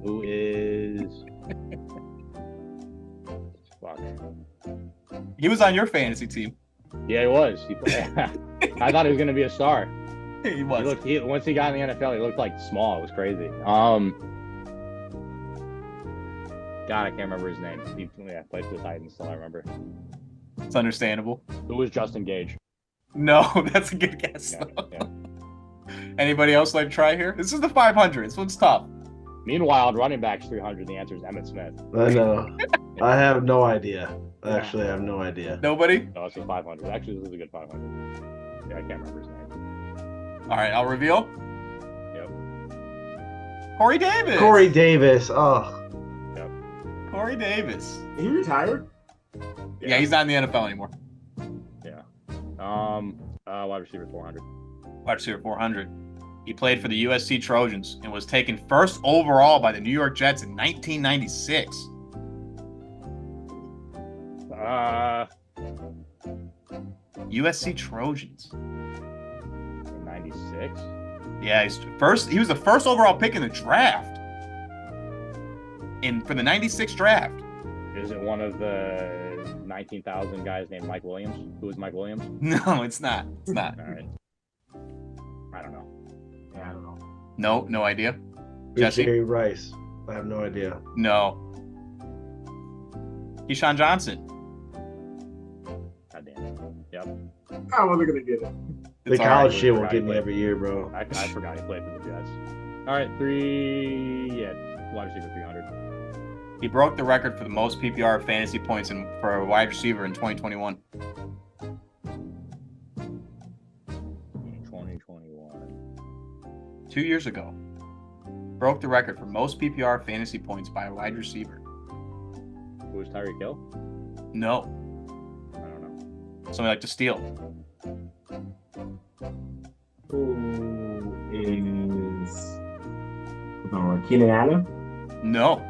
S3: Who is? Fuck.
S2: He was on your fantasy team.
S3: Yeah, he was. I thought he was gonna be a star.
S2: He was.
S3: Once he got in the NFL, he looked like small. It was crazy. God, I can't remember his name. He played for the Titans, so I remember.
S2: It's understandable.
S3: Who was Justin Gage?
S2: No, that's a good guess.
S3: Yeah,
S2: though.
S3: yeah.
S2: Anybody else like to try here? This is the 500. This one's tough.
S3: Meanwhile, running backs 300. The answer is Emmitt Smith.
S5: I know. I have no idea. Actually, I have no idea.
S2: Nobody?
S3: No, it's a 500. Actually, this is a good 500. Yeah, I can't remember his name.
S2: All right, I'll reveal.
S3: Yep.
S2: Corey Davis.
S5: Corey Davis. Oh,
S2: Corey Davis.
S6: He retired?
S2: Yeah, he's not in the NFL anymore.
S3: Yeah. Wide receiver 400.
S2: Wide receiver 400. He played for the USC Trojans and was taken first overall by the New York Jets in 1996. USC Trojans.
S3: 96.
S2: Yeah, he was the first overall pick in the draft. For the 96 draft.
S3: Is it one of the 19,000 guys named Mike Williams? Who is Mike Williams?
S2: No, it's not. It's not.
S3: All right. I don't know.
S6: Yeah, I don't know.
S2: No idea.
S5: Who's
S2: Jesse?
S5: Jerry Rice. I have no idea.
S2: No. Keyshawn Johnson.
S3: God damn it. Yep.
S6: I wasn't going to get it.
S5: The
S2: It's all
S5: college
S2: right.
S5: shit will
S3: Forgot
S5: get
S3: he
S5: me
S3: played.
S5: every year, bro.
S3: I forgot he played for the Jets. All right, wide receiver 300.
S2: He broke the record for the most PPR fantasy points for a wide receiver in 2021.
S3: 2021.
S2: 2 years ago. Broke the record for most PPR fantasy points by a wide receiver.
S3: Who was Tyreek Hill?
S2: No.
S3: I don't know.
S2: Somebody like to steal.
S6: Who is Keenan Allen?
S2: No.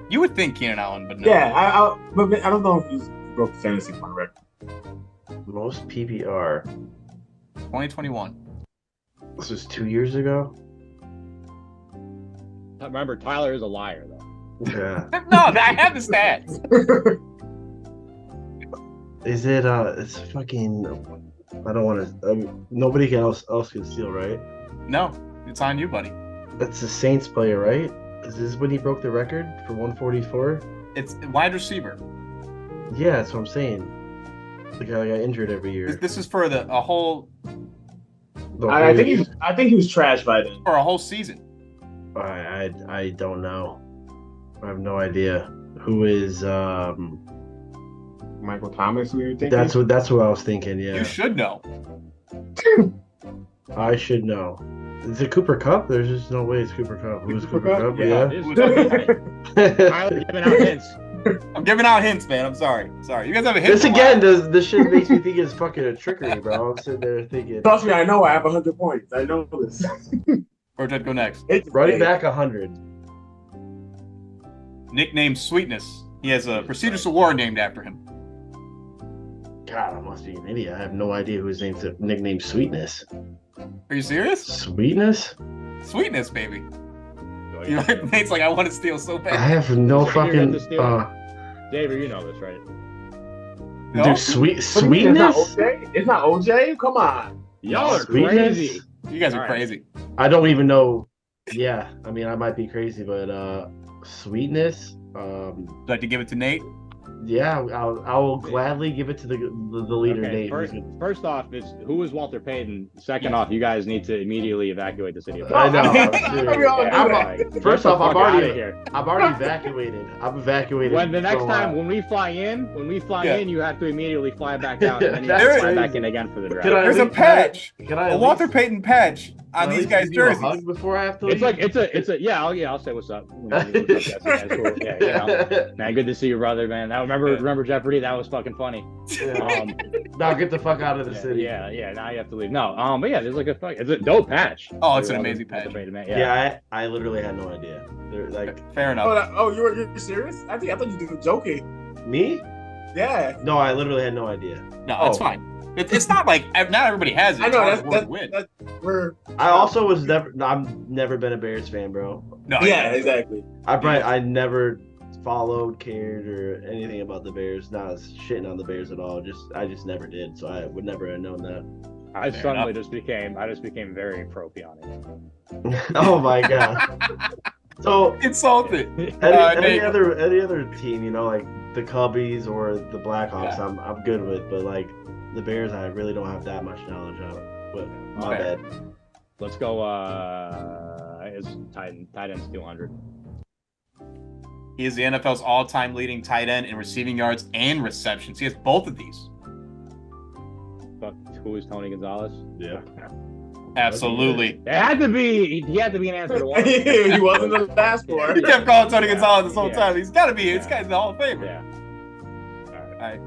S2: You would think Keenan Allen, but no.
S6: Yeah, but I don't know if he's broke the fantasy point record.
S5: Most PPR.
S2: 2021.
S5: This was 2 years ago.
S3: Remember, Tyler is a liar, though.
S5: Yeah.
S2: No, I have the stats.
S5: Is it? It's fucking. I don't want to. Nobody else can steal, right?
S2: No, it's on you, buddy.
S5: That's the Saints player, right? Is this when he broke the record for 144?
S2: It's wide receiver.
S5: Yeah, that's what I'm saying. The guy that got injured every year.
S2: This is for a whole
S6: I think he was trash by then.
S2: for a whole season.
S5: I don't know. I have no idea. Who is
S6: Michael Thomas, who you were thinking?
S5: That's what I was thinking. Yeah,
S2: You should know.
S5: I should know. Is it Cooper Kupp? There's just no way it's Cooper Kupp. Who's
S6: Cooper
S5: Cooper
S6: Kupp?
S5: Kupp?
S3: Yeah, it is. Tyler giving out hints.
S2: I'm giving out hints, man. I'm sorry. You guys have a hint.
S5: This
S2: for
S5: again,
S2: life.
S5: this shit makes me think it's fucking a trickery, bro. I'm sitting there thinking.
S6: Trust me, I know I have 100 points. I know this.
S2: Or Jed, go next.
S5: Running back 100.
S2: Nicknamed Sweetness. He has a prestigious award named after him.
S5: God, I must be an idiot. I have no idea who his nicknamed Sweetness.
S2: Are you serious?
S5: Sweetness?
S2: Sweetness, baby. Nate's like, I want to steal so
S5: I
S2: bad.
S5: have no fucking.
S3: Xavier, you know this, right?
S2: No?
S5: Dude, sweetness.
S6: It's not OJ. Come on.
S3: Y'all are
S5: Sweetness?
S3: crazy.
S2: You guys are
S3: All right.
S2: crazy.
S5: I don't even know. Yeah, I mean, I might be crazy, but sweetness.
S2: Would you like to give it to Nate?
S5: Yeah, I will gladly give it to the leader,
S3: Okay,
S5: Nate.
S3: first off, who is Walter Payton? Second off, you guys need to immediately evacuate the city of
S5: I know. First off,
S3: I've
S5: already evacuated. I'm evacuated.
S3: When the next time when we fly in, you have to immediately fly back out and then you have to fly back in again for the draft.
S2: There's a patch, a Walter Payton patch on these guys' jerseys.
S5: Before I have to leave?
S3: It's a I'll say what's up. Cool. Yeah, man, good to see you, brother, man. Remember Jeopardy? That was fucking funny.
S5: Now get the fuck out of the city.
S3: Yeah. Now you have to leave. No, but yeah, there's it's a dope patch.
S2: Oh, it's an amazing patch.
S5: Yeah, I literally had no idea. They're like,
S2: fair enough.
S6: You're serious? I thought you were joking.
S5: Me?
S6: Yeah.
S5: No, I literally had no idea.
S2: No, that's fine. It's not like not everybody has it.
S6: I know
S5: I've never been a Bears fan, bro.
S2: No.
S6: Yeah, exactly.
S5: I never followed, cared, or anything about the Bears. Not shitting on the Bears at all. I just never did. So I would never have known that.
S3: I just became very pro Piane.
S5: Oh my god. So
S2: insulted.
S5: Any other team, like the Cubbies or the Blackhawks, I'm good with, but like the Bears, I really don't have that much knowledge of. But my bad.
S3: Let's go. Is tight end's 200.
S2: He is the NFL's all-time leading tight end in receiving yards and receptions. He has both of these.
S3: But who is Tony Gonzalez?
S5: Yeah.
S2: Absolutely.
S3: It had to be. He had to be an answer to one.
S6: He wasn't the last one.
S2: He kept calling Tony Gonzalez this whole time. He's got to be. This guy's the Hall of Famer.
S3: Yeah.
S2: All right.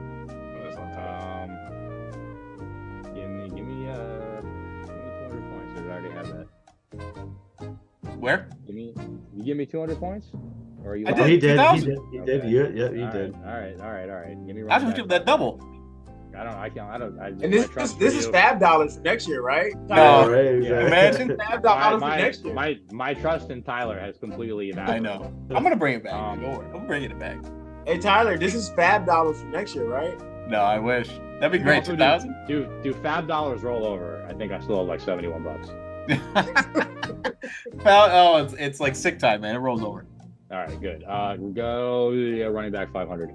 S3: Give me 200 points. Or did I already have that?
S2: Where?
S3: You give me 200 points? Or are you?
S2: I did.
S5: He did.
S2: Okay.
S5: He did. He did. Yeah, he did.
S3: All right. Give me.
S2: I just give that double.
S3: I don't.
S6: And this is Fab dollars for next year, right?
S2: No,
S5: right, exactly.
S2: Imagine
S6: Fab dollars for next year.
S3: My trust in Tyler has completely evaporated.
S2: I know. I'm gonna bring it back. Don't worry. I'm bringing it back.
S6: Hey Tyler, this is Fab dollars for next year, right?
S2: No, I wish. That'd be great. 2,000.
S3: Do Fab dollars roll over? I think I still have like $71.
S2: Well, it's like sick time, man. It rolls over.
S3: All right, good. We'll go running back 500.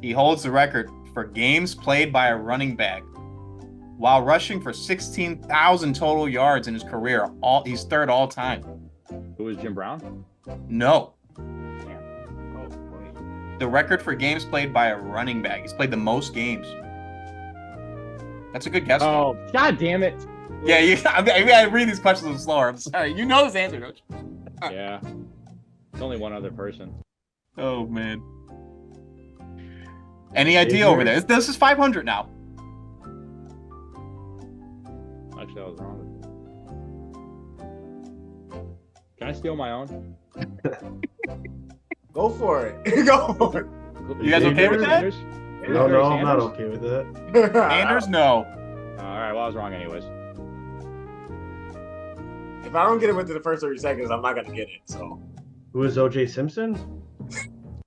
S2: He holds the record for games played by a running back while rushing for 16,000 total yards in his career. He's third all time.
S3: Who is Jim Brown?
S2: No.
S3: Damn. Oh, boy.
S2: The record for games played by a running back. He's played the most games. That's a good guess.
S3: Oh, god damn it.
S2: Yeah, I read these questions a little slower. I'm sorry. You know this answer, don't you?
S3: Yeah. It's only one other person.
S2: Oh, man. Any idea over there? This is 500 now.
S3: Actually, I was wrong. Can I steal my own?
S6: Go for it. Go for it.
S2: You guys okay with that?
S5: No, I'm not okay with that.
S2: Anders, no.
S3: All right, well, I was wrong anyways.
S6: If I don't get it within the first 30 seconds, I'm not going to get it. So,
S5: who is O.J. Simpson?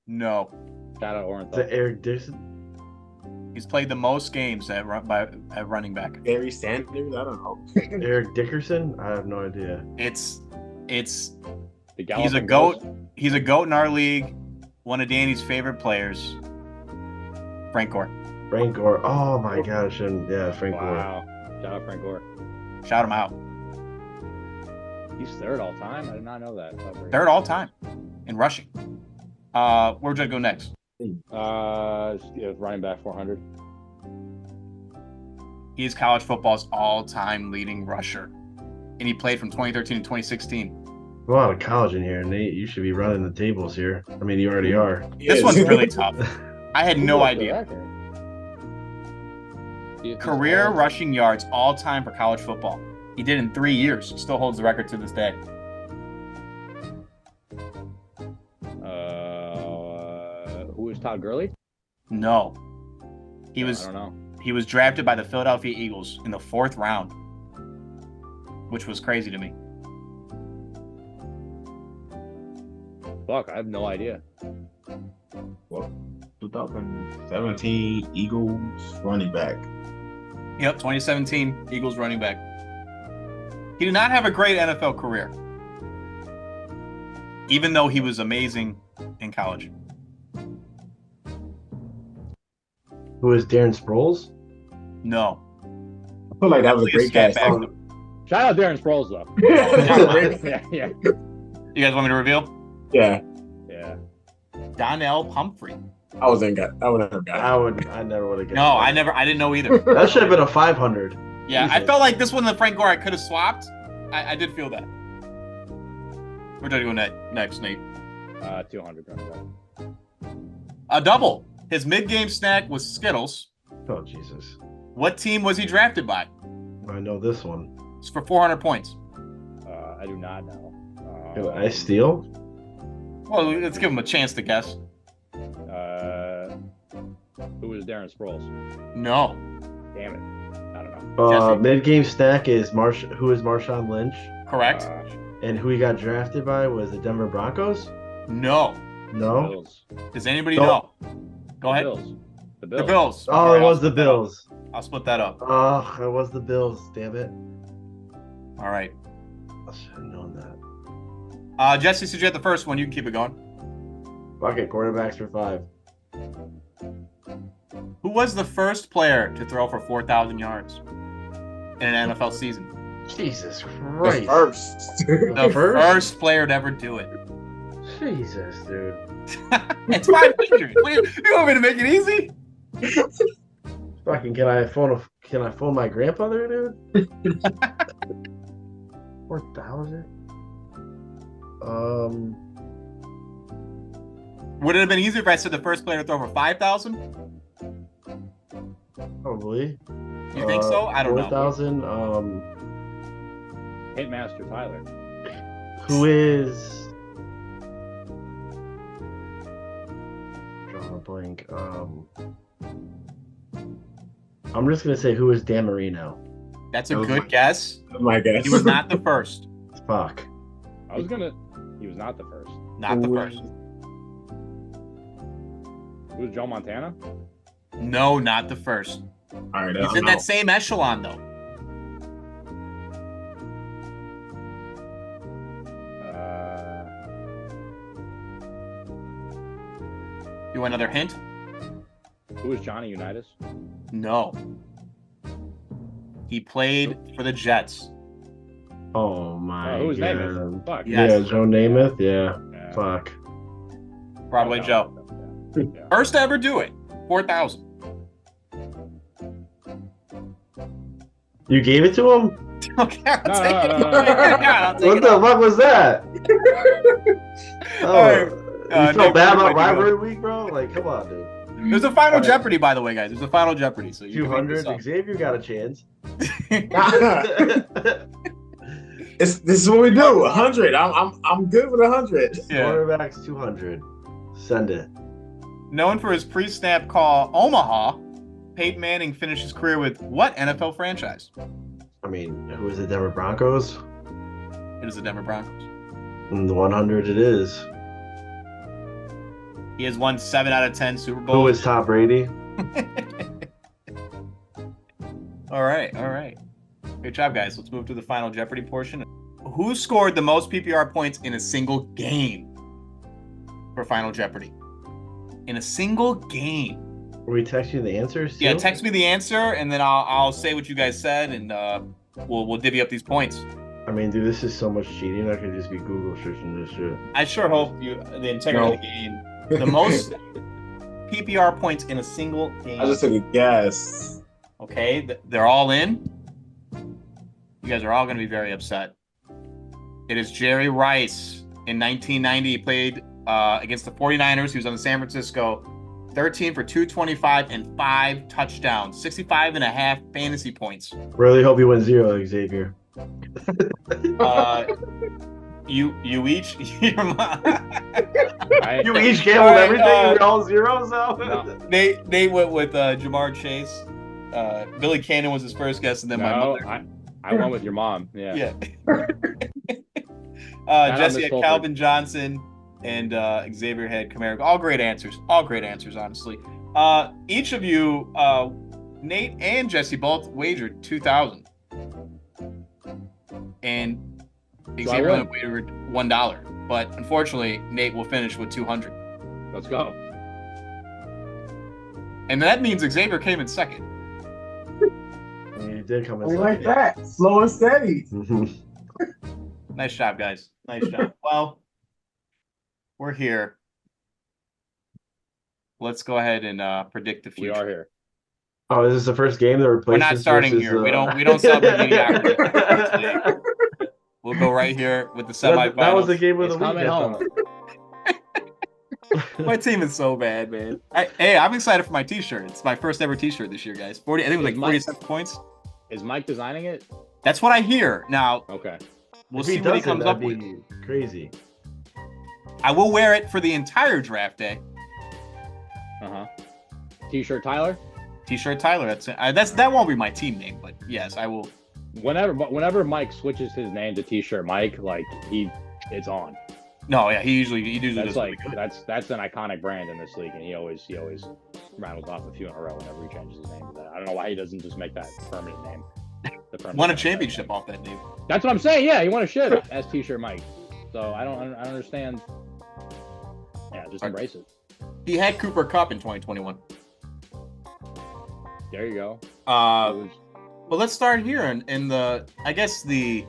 S2: No.
S3: Shout out Orenthal.
S5: Is it Eric Dixon?
S2: He's played the most games at running back.
S6: Barry Sanders? I don't know.
S5: Eric Dickerson? I have no idea.
S2: It's
S3: he's
S2: a goat. He's a goat in our league. One of Danny's favorite players. Frank Gore.
S5: Frank Gore. Oh my gosh. Yeah, Frank Gore.
S3: Wow. Shout out Frank Gore.
S2: Shout him out.
S3: He's third all time? I did not know that.
S2: Third all time in rushing. Where would you go next?
S3: Running back 400.
S2: He's college football's all-time leading rusher, and he played from 2013 to 2016.
S5: A lot of college in here, Nate. You should be running the tables here. I mean, you already are.
S2: This one's really tough. I had no idea. Career rushing yards all-time for college football. He did in 3 years. He still holds the record to this day.
S3: Who is Todd Gurley?
S2: No.
S3: I don't know.
S2: He was drafted by the Philadelphia Eagles in the 4th round. which was crazy to me.
S3: Fuck, I have no idea.
S4: Well, 2017 Eagles running back.
S2: Yep, 2017 Eagles running back. He did not have a great NFL career, even though he was amazing in college.
S5: Who is Darren Sproles?
S2: No.
S6: I feel like that was a great
S2: Scat
S6: cast.
S2: back.
S3: Shout out Darren Sproles though. Yeah.
S2: You guys want me to reveal?
S6: Yeah,
S2: Donnell Pumphrey.
S6: I would have got.
S5: I never would have guessed.
S2: No, I didn't know either.
S5: That should have been a 500.
S2: Yeah,
S5: Jesus.
S2: I felt like this one, the Frank Gore, I could have swapped. I did feel that. We're going to go next, Nate.
S3: 200.
S2: A double. His mid-game snack was Skittles.
S5: Oh Jesus!
S2: What team was he drafted by?
S5: I know this one.
S2: It's for 400 points.
S3: I do not know.
S5: Can I steal?
S2: Well, let's give him a chance to guess.
S3: Who is Darren Sproles?
S2: No.
S3: Damn it. I don't know.
S2: Jesse.
S5: Mid-game snack is who is Marshawn Lynch,
S2: Correct?
S5: and who he got drafted by was the Denver Broncos.
S2: No.
S5: No.
S3: Bills.
S2: Does anybody
S5: No.
S2: know? Go ahead.
S3: The
S2: The
S3: Bills.
S2: Bills.
S5: Oh,
S2: Okay,
S5: it was the Bills.
S2: I'll split that up.
S5: Oh, it was the Bills. Damn it!
S2: All right.
S5: I should have known that.
S2: Jesse, since you had the first one, you can keep it going.
S5: Fuck it, quarterbacks for 5.
S2: Who was the first player to throw for 4,000 yards in an NFL season?
S5: Jesus
S6: The
S5: Christ!
S6: first.
S2: The first player to ever do it.
S5: Jesus, dude.
S2: It's 500. You want me to make it easy?
S5: Fucking can I phone my grandfather, dude? 4,000.
S2: Would it have been easier if I said the first player to throw for 5,000?
S5: Probably.
S2: You think so? I don't know.
S5: 4,000.
S3: Hitmaster Tyler.
S5: Who is? Drawing a blank. I'm just gonna say who is Dan Marino.
S2: That's a
S6: That was
S2: good
S6: my-
S2: guess.
S6: My guess.
S2: He was not the first.
S5: Fuck.
S3: He was not the first.
S2: Not the
S5: Who
S2: first.
S3: Who was Joe Montana?
S2: No, not the first.
S6: All right,
S2: He's in that same echelon, though. You want another hint?
S3: Who was Johnny Unitas?
S2: No. He played for the Jets.
S5: Oh my
S3: Who was
S5: god.
S3: Namath? Fuck.
S2: Yes.
S5: Yeah, Joe Namath. Yeah.
S3: Yeah.
S5: Fuck.
S2: Broadway Joe.
S3: Yeah.
S2: First to ever do it. 4,000.
S5: You gave it to him?
S2: Okay, I'll
S3: No,
S2: take it.
S3: no, no, no, no.
S2: Yeah, I'll take
S5: What
S2: it
S5: the
S2: off.
S5: fuck was that? Oh,
S2: All right.
S5: you
S2: Nick,
S5: felt bad
S2: where'd
S5: about
S2: you go?
S5: Rivalry Week, bro? Like, come on, dude.
S2: There's a final
S5: All right.
S2: Jeopardy, by the way, guys. There's a final Jeopardy. So you can make this
S5: 200. Xavier got a chance.
S2: up.
S6: This is what we do. 100. I'm good with 100.
S2: Yeah.
S5: Quarterbacks 200. Send it.
S2: Known for his pre-snap call, Omaha, Peyton Manning finished his career with what NFL franchise?
S5: I mean, who is the Denver Broncos?
S2: It is the Denver Broncos.
S5: And the 100 it is.
S2: He has won 7 out of 10 Super Bowls.
S5: Who is Tom Brady?
S2: All right. Good job, guys. Let's move to the final Jeopardy portion. Who scored the most PPR points in a single game for Final Jeopardy? In a single game.
S5: Were we texting the answers?
S2: Yeah,
S5: too?
S2: text me the answer, and then I'll say what you guys said, and we'll divvy up these points.
S5: I mean, dude, this is so much cheating. I could just be Google searching this shit.
S2: I sure hope the integrity of the game, the most PPR points in a single game.
S6: I just took a guess.
S2: Okay, they're all in. You guys are all going to be very upset. It is Jerry Rice. In 1990, he played against the 49ers. He was on the San Francisco. 13 for 225 and 5 touchdowns. 65 and a half fantasy points.
S5: Really hope you win 0, Xavier.
S2: You each.
S5: You each gambled everything and we're all zeros now?
S3: No.
S2: They went with Jamar Chase. Billy Cannon was his first guess, and then my
S3: No,
S2: mother.
S3: I went with your mom. Yeah.
S2: Jesse had Calvin Johnson and Xavier had Kamara. All great answers. All great answers, honestly. Each of you, Nate and Jesse, both wagered 2,000, and Xavier only wagered $1. But unfortunately, Nate will finish with 200.
S3: Let's go.
S2: And that means Xavier came in second.
S5: You did come in
S6: We
S5: second.
S6: like that. Slow and steady.
S2: Nice job, guys. Nice job. Well, we're here. Let's go ahead and predict the future.
S3: We are here.
S5: Oh, is this the first game that replaces?
S2: We're not starting here. We don't celebrate mediocrity. We'll go right here with the semifinals.
S5: That was the game of the week.
S3: Coming home.
S2: My team is so bad, man. I'm excited for my T-shirt. It's my first ever T-shirt this year, guys. 40. I think it was like 47 points.
S3: Is Mike designing it?
S2: That's what I hear. Now,
S3: okay,
S2: we'll see what he comes up with.
S5: Crazy.
S2: I will wear it for the entire draft day.
S3: T-shirt Tyler.
S2: T-shirt Tyler. That won't be my team name, but yes, I will.
S3: Whenever Mike switches his name to T-shirt Mike, like it's on.
S2: No, yeah, he usually
S3: That's
S2: does
S3: like that's an iconic brand in this league, and he always rattles off a few in a row whenever he changes his name to that. I don't know why he doesn't just make that permanent name.
S2: Won a championship off that name.
S3: That's what I'm saying. Yeah, he won a shit as T-shirt Mike. So I don't understand. Yeah, just embrace it.
S2: He had Cooper Cup in 2021.
S3: There you go.
S2: Well, let's start here in the, I guess the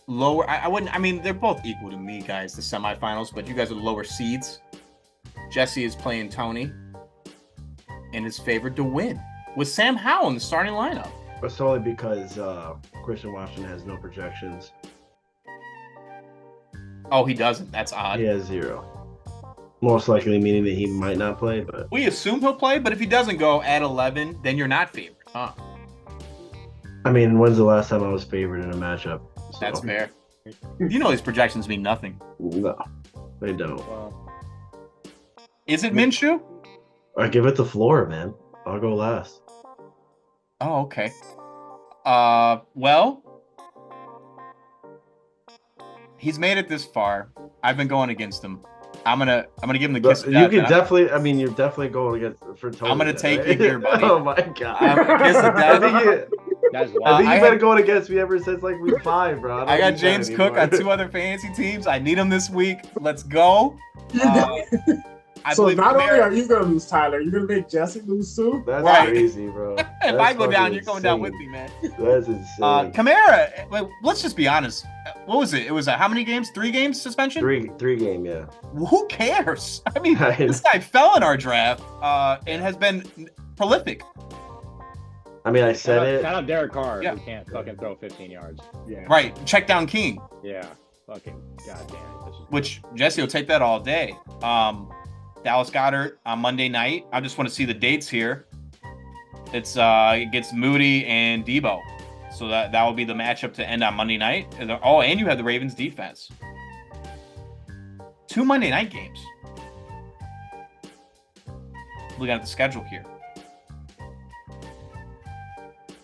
S2: lower. I wouldn't. I mean, they're both equal to me, guys. The semifinals, but you guys are the lower seeds. Jesse is playing Tony, and is favored to win with Sam Howell in the starting lineup.
S5: That's only because Christian Washington has no projections.
S2: Oh, he doesn't. That's odd.
S5: He has 0. Most likely meaning that he might not play, but
S2: we assume he'll play. But if he doesn't go at 11, then you're not favored, huh?
S5: I mean, when's the last time I was favored in a matchup? So.
S2: That's fair. You know these projections mean nothing.
S5: No, they don't.
S2: Is it Minshew?
S5: I give it the floor, man. I'll go last.
S2: Oh, okay. Well, he's made it this far. I've been going against him. I'm gonna give him the kiss of death.
S5: You can definitely. I mean, you're definitely going against for Tony.
S2: I'm gonna take
S5: right?
S2: you here, buddy.
S5: Oh my god!
S2: Kiss of death.
S3: That's
S5: I think you've been going against me ever since like week 5, bro.
S2: I got James Cook on 2 other fantasy teams. I need him this week. Let's go.
S6: So not only are you gonna lose, Tyler, you're gonna make Jesse lose too.
S5: That's
S2: right.
S5: crazy, bro.
S2: If I go down, you're going down with me, man.
S5: That's insane.
S2: Kamara, let's just be honest. What was it? It was how many games? 3 games suspension?
S5: 3 game, yeah.
S2: Who cares? I mean, this guy fell in our draft and has been prolific.
S5: I mean, I said it.
S3: Shout out Derek Carr, who can't fucking throw 15 yards.
S6: Yeah.
S2: Right. Check down King.
S3: Yeah. Fucking goddamn.
S2: Which Jesse will take that all day. Dallas Goedert on Monday night. I just want to see the dates here. It gets Moody and Debo. So that will be the matchup to end on Monday night. Oh, and you have the Ravens defense. 2 Monday night games. Looking at the schedule here.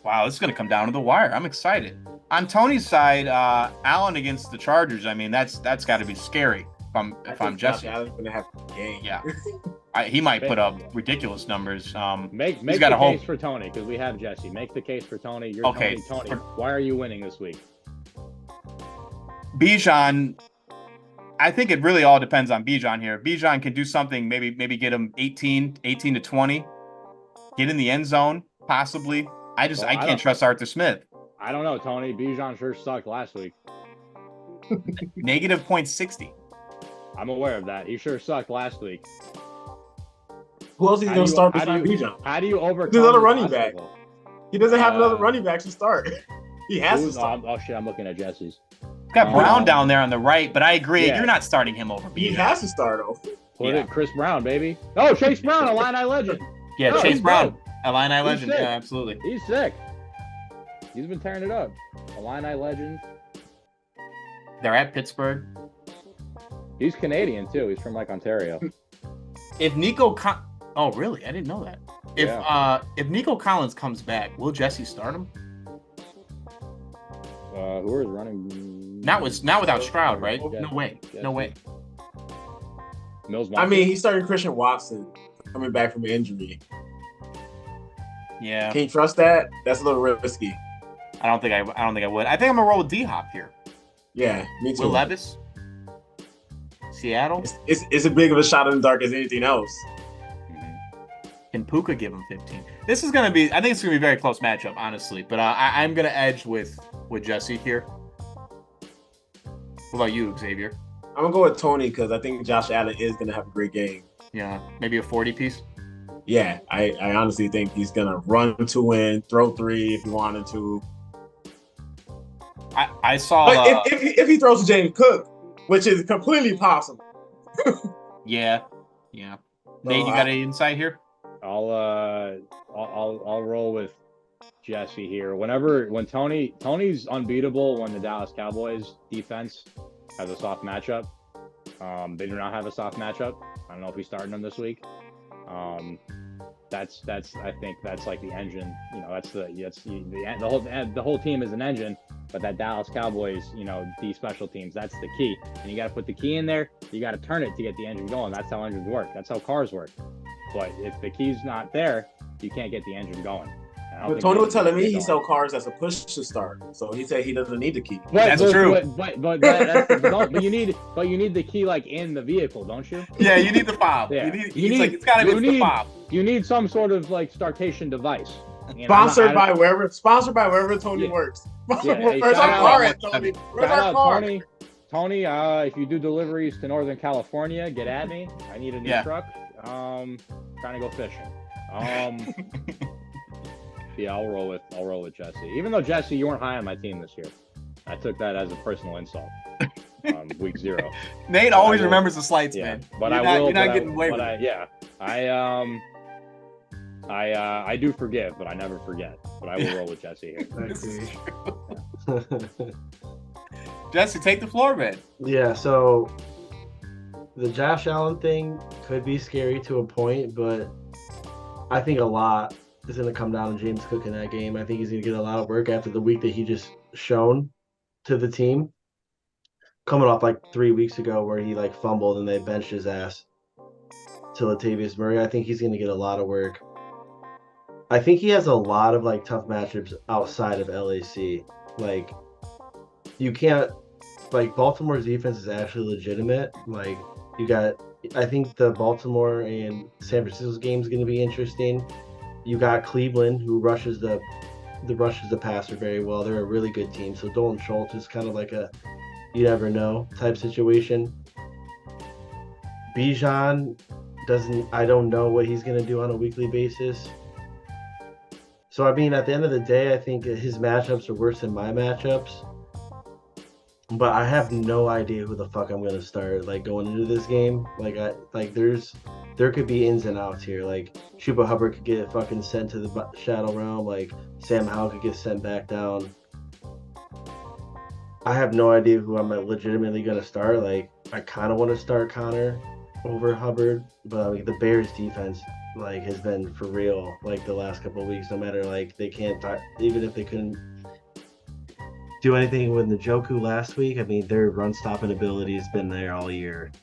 S2: Wow, this is going to come down to the wire. I'm excited. On Tony's side, Allen against the Chargers. I mean, that's got to be scary. If I'm Jesse,
S6: Allen's gonna have a game.
S2: Yeah, he might put up ridiculous numbers.
S3: Make the case for Tony because we have Jesse. Make the case for Tony. You're
S2: okay.
S3: Tony. Why are you winning this week?
S2: Bijan. I think it really all depends on Bijan here. Bijan can do something. Maybe get him 18 to 20. Get in the end zone, possibly. I can't trust Arthur Smith.
S3: I don't know, Tony. Bijan sure sucked last week.
S2: Negative 0.60.
S3: I'm aware of that. He sure sucked last week.
S6: Who else is he going to start beside Bijan?
S3: How do you overcome
S6: There's another running back. He doesn't have another running back to start. He has to start.
S3: Oh, shit. I'm looking at Jesse's.
S2: Got Brown down there on the right, but I agree. Yeah. You're not starting him over Bijan.
S6: He has to start over.
S3: Put it Chris Brown, baby. Oh, Chase Brown, Illini legend.
S2: Yeah, Chase Brown. Illini legend. Yeah, absolutely.
S3: He's sick. He's been tearing it up. Illini legend.
S2: They're at Pittsburgh.
S3: He's Canadian too. He's from like Ontario.
S2: If Nico, oh really? I didn't know that. If Nico Collins comes back, will Jesse start him?
S3: Who is running?
S2: Not without Stroud, right? No way. No way.
S3: Mills.
S6: I mean, he's starting Christian Watson coming back from an injury.
S2: Yeah.
S6: Can you trust that? That's a little risky.
S2: I don't think I would. I think I'm gonna roll with D-Hop here.
S6: Yeah, me too.
S2: Will Levis. Seattle.
S6: It's as big of a shot in the dark as anything else.
S2: Can Puka give him 15? This is gonna be. I think it's gonna be a very close matchup, honestly. But I'm gonna edge with Jesse here. What about you, Xavier?
S6: I'm gonna go with Tony because I think Josh Allen is gonna have a great game.
S2: Yeah, maybe a 40 piece.
S6: Yeah, I honestly think he's gonna run 2 win, throw 3 if he wanted to.
S2: I saw.
S6: But if he throws to James Cook, which is completely possible.
S2: Yeah. Nate, you got any insight here?
S3: I'll roll with Jesse here. When Tony's unbeatable when the Dallas Cowboys defense has a soft matchup. They do not have a soft matchup. I don't know if he's starting them this week. That's I think that's like the engine. That's the whole team is an engine. But that Dallas Cowboys, these special teams, that's the key. And you got to put the key in there. You got to turn it to get the engine going. That's how engines work. That's how cars work. But if the key's not there, you can't get the engine going.
S6: But Tony was telling me he sell cars as a push to start. So he said he doesn't need the key.
S2: That's true.
S3: But you need the key like in the vehicle, don't you?
S2: Yeah, you need the fob. Yeah. It's got to be the fob.
S3: You need some sort of like startation device.
S6: Sponsored by wherever Tony works. Where's our car at, Tony? Where's our car?
S3: Tony, if you do deliveries to Northern California, get at me. I need a new truck. Trying to go fishing. Yeah, I'll roll with Jesse. Even though Jesse, you weren't high on my team this year, I took that as a personal insult. Week 0.
S2: Nate always remembers the slights, man.
S3: But you're not getting away with it. I do forgive, but I never forget. But I will roll with Jesse here.
S2: Jesse, take the floor, man.
S5: Yeah, so the Josh Allen thing could be scary to a point, but I think a lot is going to come down to James Cook in that game. I think he's going to get a lot of work after the week that he just shown to the team. Coming off like 3 weeks ago where he like fumbled and they benched his ass to Latavius Murray. I think he's going to get a lot of work. I think he has a lot of like tough matchups outside of LAC. Like you can't, like Baltimore's defense is actually legitimate. Like I think the Baltimore and San Francisco's game is going to be interesting. You got Cleveland who rushes the passer very well. They're a really good team. So Dalton Schultz is kind of like a you never know type situation. Bijan I don't know what he's going to do on a weekly basis. So, I mean, at the end of the day, I think his matchups are worse than my matchups. But I have no idea who the fuck I'm going to start, like, going into this game. There could be ins and outs here. Like, Chuba Hubbard could get fucking sent to the Shadow Realm. Like, Sam Howell could get sent back down. I have no idea who I'm legitimately going to start. Like, I kind of want to start Connor over Hubbard. But, like, the Bears defense like has been for real like the last couple of weeks. No matter like they can't even if they couldn't do anything with Njoku last week. I mean their run stopping ability has been there all year.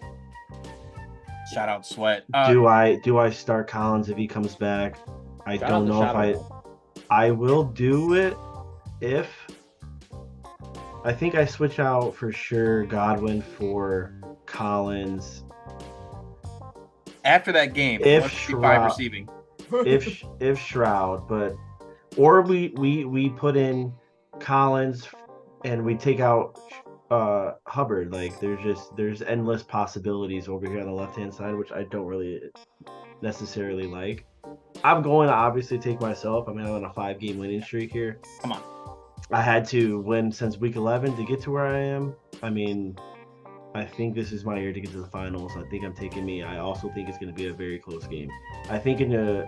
S2: Shout out Sweat.
S5: Do I start Collins if he comes back? I don't know if I will do it if I think I switch out for sure Godwin for Collins.
S2: After that game,
S5: if
S2: 5 receiving.
S5: if Shroud, but or we put in Collins and we take out Hubbard. Like there's endless possibilities over here on the left hand side, which I don't really necessarily like. I'm going to obviously take myself. I mean, I'm on a 5-game winning streak here.
S2: Come on.
S5: I had to win since week 11 to get to where I am. I mean, I think this is my year to get to the finals. I think I'm taking me. I also think it's going to be a very close game. I think in the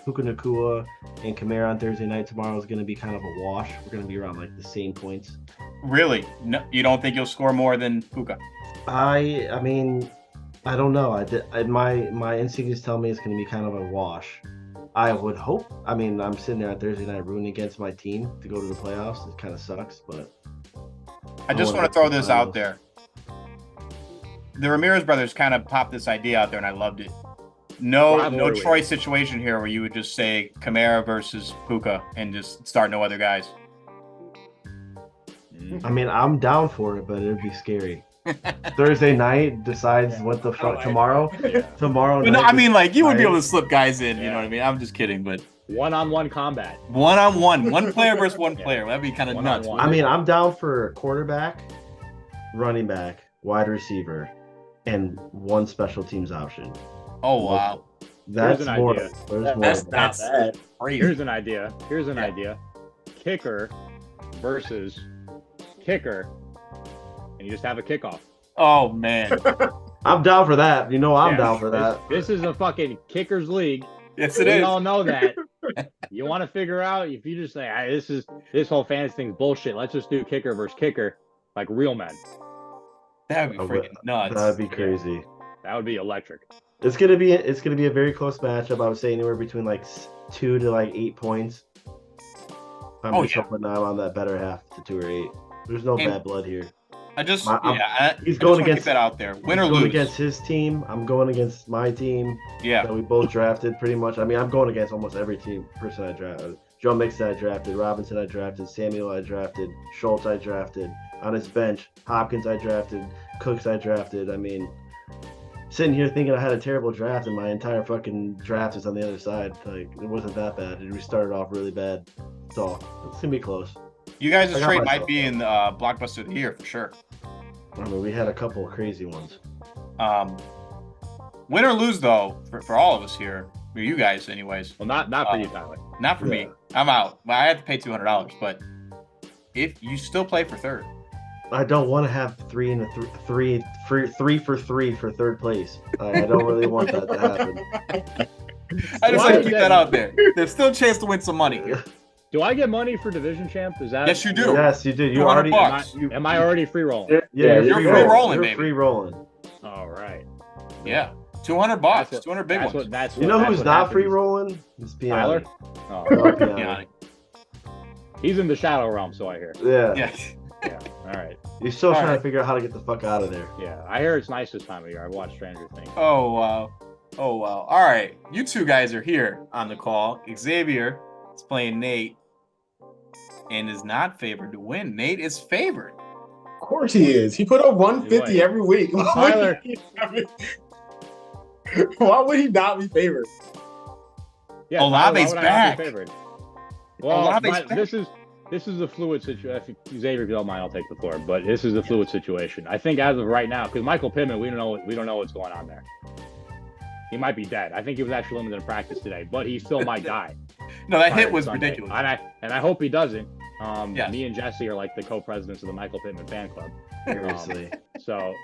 S5: Puka Nacua and Kamara on Thursday night tomorrow is going to be kind of a wash. We're going to be around like the same points.
S2: Really? No, you don't think you'll score more than Puka?
S5: I mean, I don't know. My instincts tell me it's going to be kind of a wash. I would hope. I mean, I'm sitting there on Thursday night rooting against my team to go to the playoffs. It kind of sucks, but
S2: I just want to throw this out there. The Ramirez brothers kind of popped this idea out there, and I loved it. No Troy situation here where you would just say Kamara versus Puka and just start no other guys.
S5: I mean, I'm down for it, but it'd be scary. Thursday night decides what the fuck tomorrow.
S3: Yeah.
S5: Tomorrow night.
S2: No, I mean, like you would be able to slip guys in. You know what I mean? I'm just kidding, but
S3: one-on-one combat.
S2: One-on-one, one player versus one player. That'd be kind of nuts.
S5: I mean, I'm down for quarterback, running back, wide receiver, and one special teams option.
S2: Oh wow,
S5: that's more.
S3: Idea.
S5: That's
S2: crazy.
S3: Here's an idea. Kicker versus kicker, and you just have a kickoff.
S2: Oh man,
S5: I'm down for that. You know, I'm down for that.
S3: This is a fucking kickers league.
S2: Yes, it is.
S3: We all know that. You want to figure out if you just say, this whole fantasy thing's bullshit. Let's just do kicker versus kicker, like real men.
S2: That'd be freaking nuts.
S5: That'd be crazy.
S3: That would be electric.
S5: It's gonna be a very close matchup. I would say anywhere between like 2 to like 8 points. I'm just hoping I'm on that better half to 2 or 8. There's no bad blood here.
S2: He's going against that out there. Win or lose.
S5: Going against his team. I'm going against my team.
S2: Yeah.
S5: That we both drafted pretty much. I mean, I'm going against almost every person I drafted. Joe Mixon I drafted. Robinson I drafted. Samuel I drafted. Schultz I drafted. On his bench, Hopkins I drafted. Cooks I drafted. I mean, sitting here thinking I had a terrible draft and my entire fucking draft is on the other side. Like, it wasn't that bad. We started off really bad. So it's going to be close.
S2: You guys' trade might be in the Blockbuster of the Year for sure.
S5: I mean, we had a couple of crazy ones.
S2: Win or lose, though, for all of us here, for you guys, anyways.
S3: Well, not for you, Tyler.
S2: Not for me. I'm out. Well, I have to pay $200, but if you still play for third,
S5: I don't want to have 3 for 3 for third place. I don't really want that to happen.
S2: I just like to keep that out there. There's still a chance to win some money.
S3: Do I get money for division champ? Is that?
S2: Yes, you do.
S5: Yes, you do. You
S2: already.
S3: Am I already free rolling?
S5: Yeah,
S2: you're free rolling, baby.
S5: Free rolling.
S3: All right.
S2: Yeah, $200. 200 big ones.
S5: You know who's not free rolling? It's Piane.
S3: Tyler.
S5: Oh,
S2: Piane.
S3: He's in the shadow realm, so I hear.
S5: Yeah.
S3: Yeah. All right.
S5: He's still trying to figure out how to get the fuck out of there.
S3: Yeah, I hear it's nice this time of year. I've watched Stranger Things.
S2: Oh wow. All right, you two guys are here on the call. Xavier is playing Nate and is not favored to win. Nate is favored.
S6: Of course he is. He put up 150 every week.
S3: Tyler.
S6: Why would he not be favored?
S3: Yeah,
S2: Olave's back.
S3: Well, this is a fluid situation. Xavier, if you don't mind, I'll take the floor. But this is a fluid situation. I think as of right now, because Michael Pittman, we don't know what's going on there. He might be dead. I think he was actually limited in practice today, but he still might die.
S2: No, that hit was ridiculous.
S3: And I hope he doesn't.
S2: Yes.
S3: Me and Jesse are like the co-presidents of the Michael Pittman fan club.
S5: Seriously.
S3: So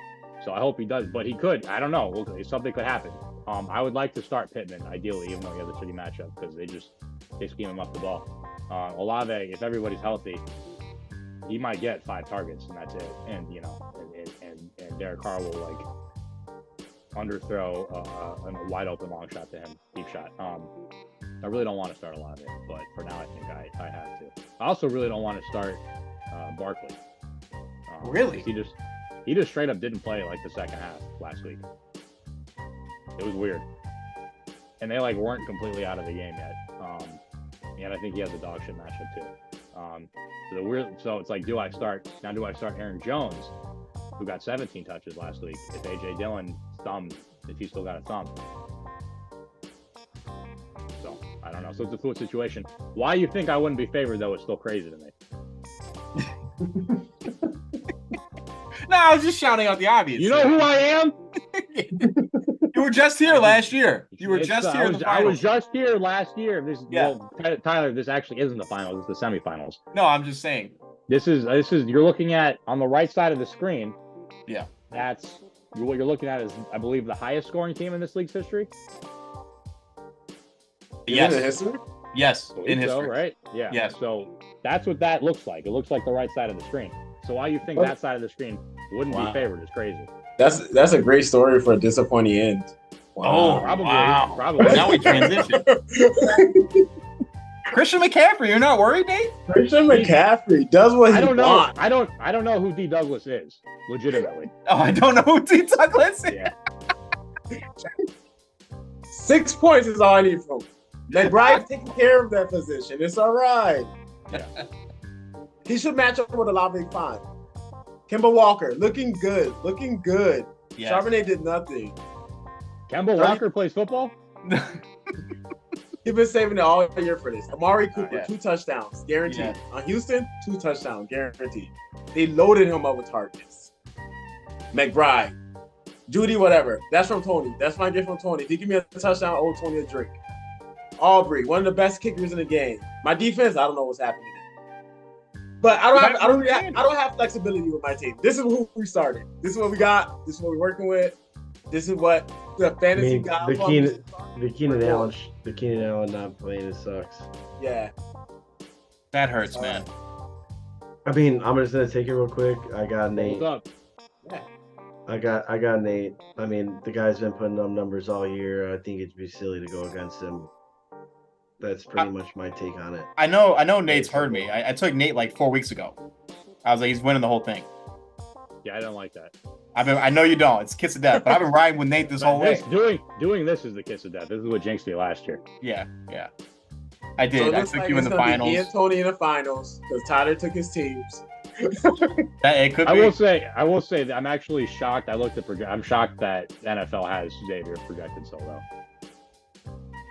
S3: I hope he does, but he could. I don't know. Something could happen. I would like to start Pittman, ideally, even though he has a shitty matchup, because they scheme him up the ball. Olave, if everybody's healthy, he might get 5 targets, and that's it. And and Derek Carr will like underthrow a wide open long shot to him, deep shot. I really don't want to start Olave, but for now, I think I have to. I also really don't want to start Barkley.
S2: Really?
S3: He just straight up didn't play like the second half last week. It was weird, and they like weren't completely out of the game yet. And I think he has a dog shit matchup too. So it's like, do I start Aaron Jones, who got 17 touches last week, if AJ Dillon if he's still got a thumb? So I don't know. So it's a fluid situation. Why you think I wouldn't be favored though is still crazy to me.
S2: No, I was just shouting out the obvious.
S3: You know who I am?
S2: You were just here last year. You were just here.
S3: I was just here last year. Well, Tyler, this actually isn't the finals. It's the semifinals.
S2: No, I'm just saying.
S3: This is you're looking at on the right side of the screen.
S2: Yeah.
S3: That's what you're looking at is, I believe, the highest scoring team in this league's history.
S2: Yes.
S6: In history?
S2: Yes. In history.
S3: Right? Yeah.
S2: Yes.
S3: So that's what that looks like. It looks like the right side of the screen. So why you think that side of the screen wouldn't be favored is crazy.
S6: That's a great story for a disappointing end.
S2: Wow.
S3: Oh, probably.
S2: Now we transition. Christian McCaffrey, you're not worried, Nate?
S6: Christian McCaffrey does what he wants.
S3: I don't know who D. Douglas is, legitimately.
S2: Oh, I don't know who D. Douglas is.
S3: Yeah.
S6: 6 points is all I need from him. McBride's taking care of that position. It's all right.
S3: Yeah.
S6: He should match up with Olave fine. Kemba Walker, looking good.
S2: Yes.
S6: Charbonnet did nothing.
S3: Kemba Walker plays football?
S6: He's been saving it all year for this. Amari Cooper,
S3: yeah.
S6: 2 touchdowns, guaranteed.
S2: Yeah.
S6: On Houston, 2 touchdowns, guaranteed. They loaded him up with targets. McBride, Judy, whatever. That's from Tony. That's my gift from Tony. If he give me a touchdown, I owe Tony a drink. Aubrey, one of the best kickers in the game. My defense, I don't know what's happening. But I don't have flexibility with my team. This is who we started. This is what we got. This is what we're working with. This is what the fantasy got.
S5: The Keenan Allen not playing, it sucks.
S6: Yeah.
S2: That hurts, man.
S5: I mean, I'm just gonna take it real quick. I got Nate.
S3: What's up?
S6: Yeah.
S5: I got Nate. I mean, the guy's been putting up numbers all year. I think it'd be silly to go against him. That's pretty much my take on it.
S2: I know Nate's heard me. I took Nate like 4 weeks ago. I was like, he's winning the whole thing.
S3: Yeah, I don't like that.
S2: I know you don't. It's kiss of death. But I've been riding with Nate this whole way.
S3: Doing this is the kiss of death. This is what jinxed me last year.
S2: Yeah. I did.
S6: So
S2: I took you in the
S6: He
S2: finals.
S6: and Tony in the finals because Tyler took his teams.
S2: It could be.
S3: I will say that I'm actually shocked. I'm shocked that NFL has Xavier projected so low.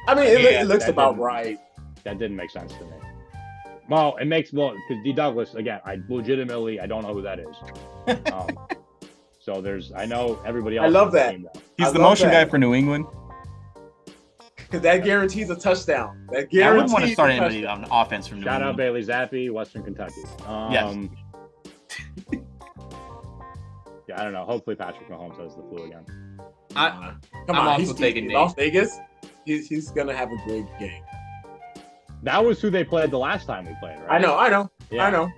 S6: I mean, it looks about right.
S3: That didn't make sense to me. Well, it makes because D. Douglas again. I don't know who that is. So I know everybody else.
S6: I love that.
S2: He's the motion guy for New England.
S6: Because that guarantees a touchdown.
S2: I wouldn't want to start anybody on offense from New
S3: Shout
S2: England.
S3: out Bailey Zappi, Western Kentucky.
S2: Yes.
S3: Yeah, I don't know. Hopefully Patrick Mahomes has the flu again.
S6: Come on,
S2: also
S6: he's
S2: taking Nate.
S6: Las Vegas. He's gonna have a great game.
S3: That was who they played the last time we played, right?
S6: I know.
S3: Yeah.
S6: I know.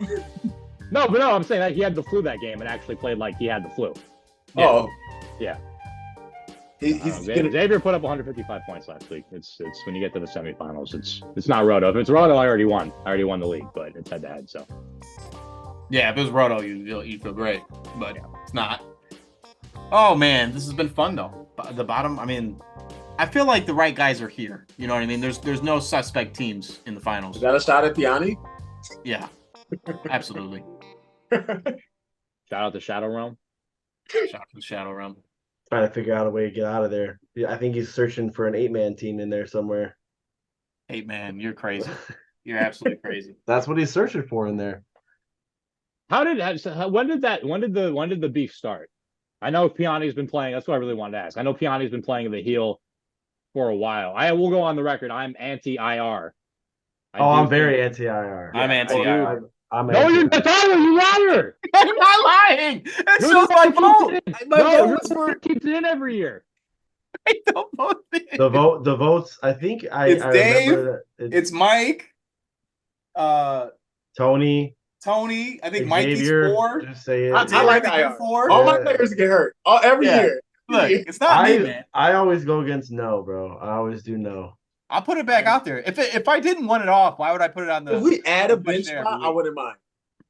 S3: No, I'm saying that he had the flu that game and actually played like he had the flu.
S2: Yeah.
S6: Oh,
S3: yeah.
S6: Xavier
S3: put up 155 points last week. It's when you get to the semifinals, it's not Roto. If it's Roto, I already won the league, but it's head to head. So
S2: Yeah, if it was Roto, you feel great, but it's not. Oh man, this has been fun though. The bottom, I mean, I feel like the right guys are here. You know what I mean? There's no suspect teams in the finals.
S6: Is that a shot at Piane?
S2: Yeah, absolutely.
S3: shout out to Shadow Realm.
S2: Shout out to the Shadow Realm.
S5: Trying to figure out a way to get out of there. Yeah, I think he's searching for an 8-man team in there somewhere.
S2: 8-man, you're crazy. You're absolutely crazy.
S5: That's what he's searching for in there.
S3: When did the beef start? I know Piane's been playing. That's what I really wanted to ask. I know Piane's been playing the heel for a while. I will go on the record. I'm anti-IR.
S5: I'm very anti-IR.
S2: I'm anti-IR.
S3: No, you're not. Tyler, you liar.
S2: I'm not lying. It's just my vote. My vote
S3: keeps it in every year.
S2: I don't vote it.
S5: The votes. I think
S2: It's
S5: I
S2: Dave.
S5: remember that
S2: It's Mike.
S5: Tony.
S2: I think Mikey's
S5: Xavier,
S2: 4.
S5: Just say it.
S6: I like
S2: think you're
S6: IR.
S2: 4.
S6: All my players get hurt. Every year.
S2: Look, it's not me, man.
S5: I always go against no, bro. I always do no.
S2: I'll put it back out there. If I didn't want it off, why would I put it on the?
S6: If we add a
S2: the
S6: bench
S2: questionnaire
S6: spot, I wouldn't mind.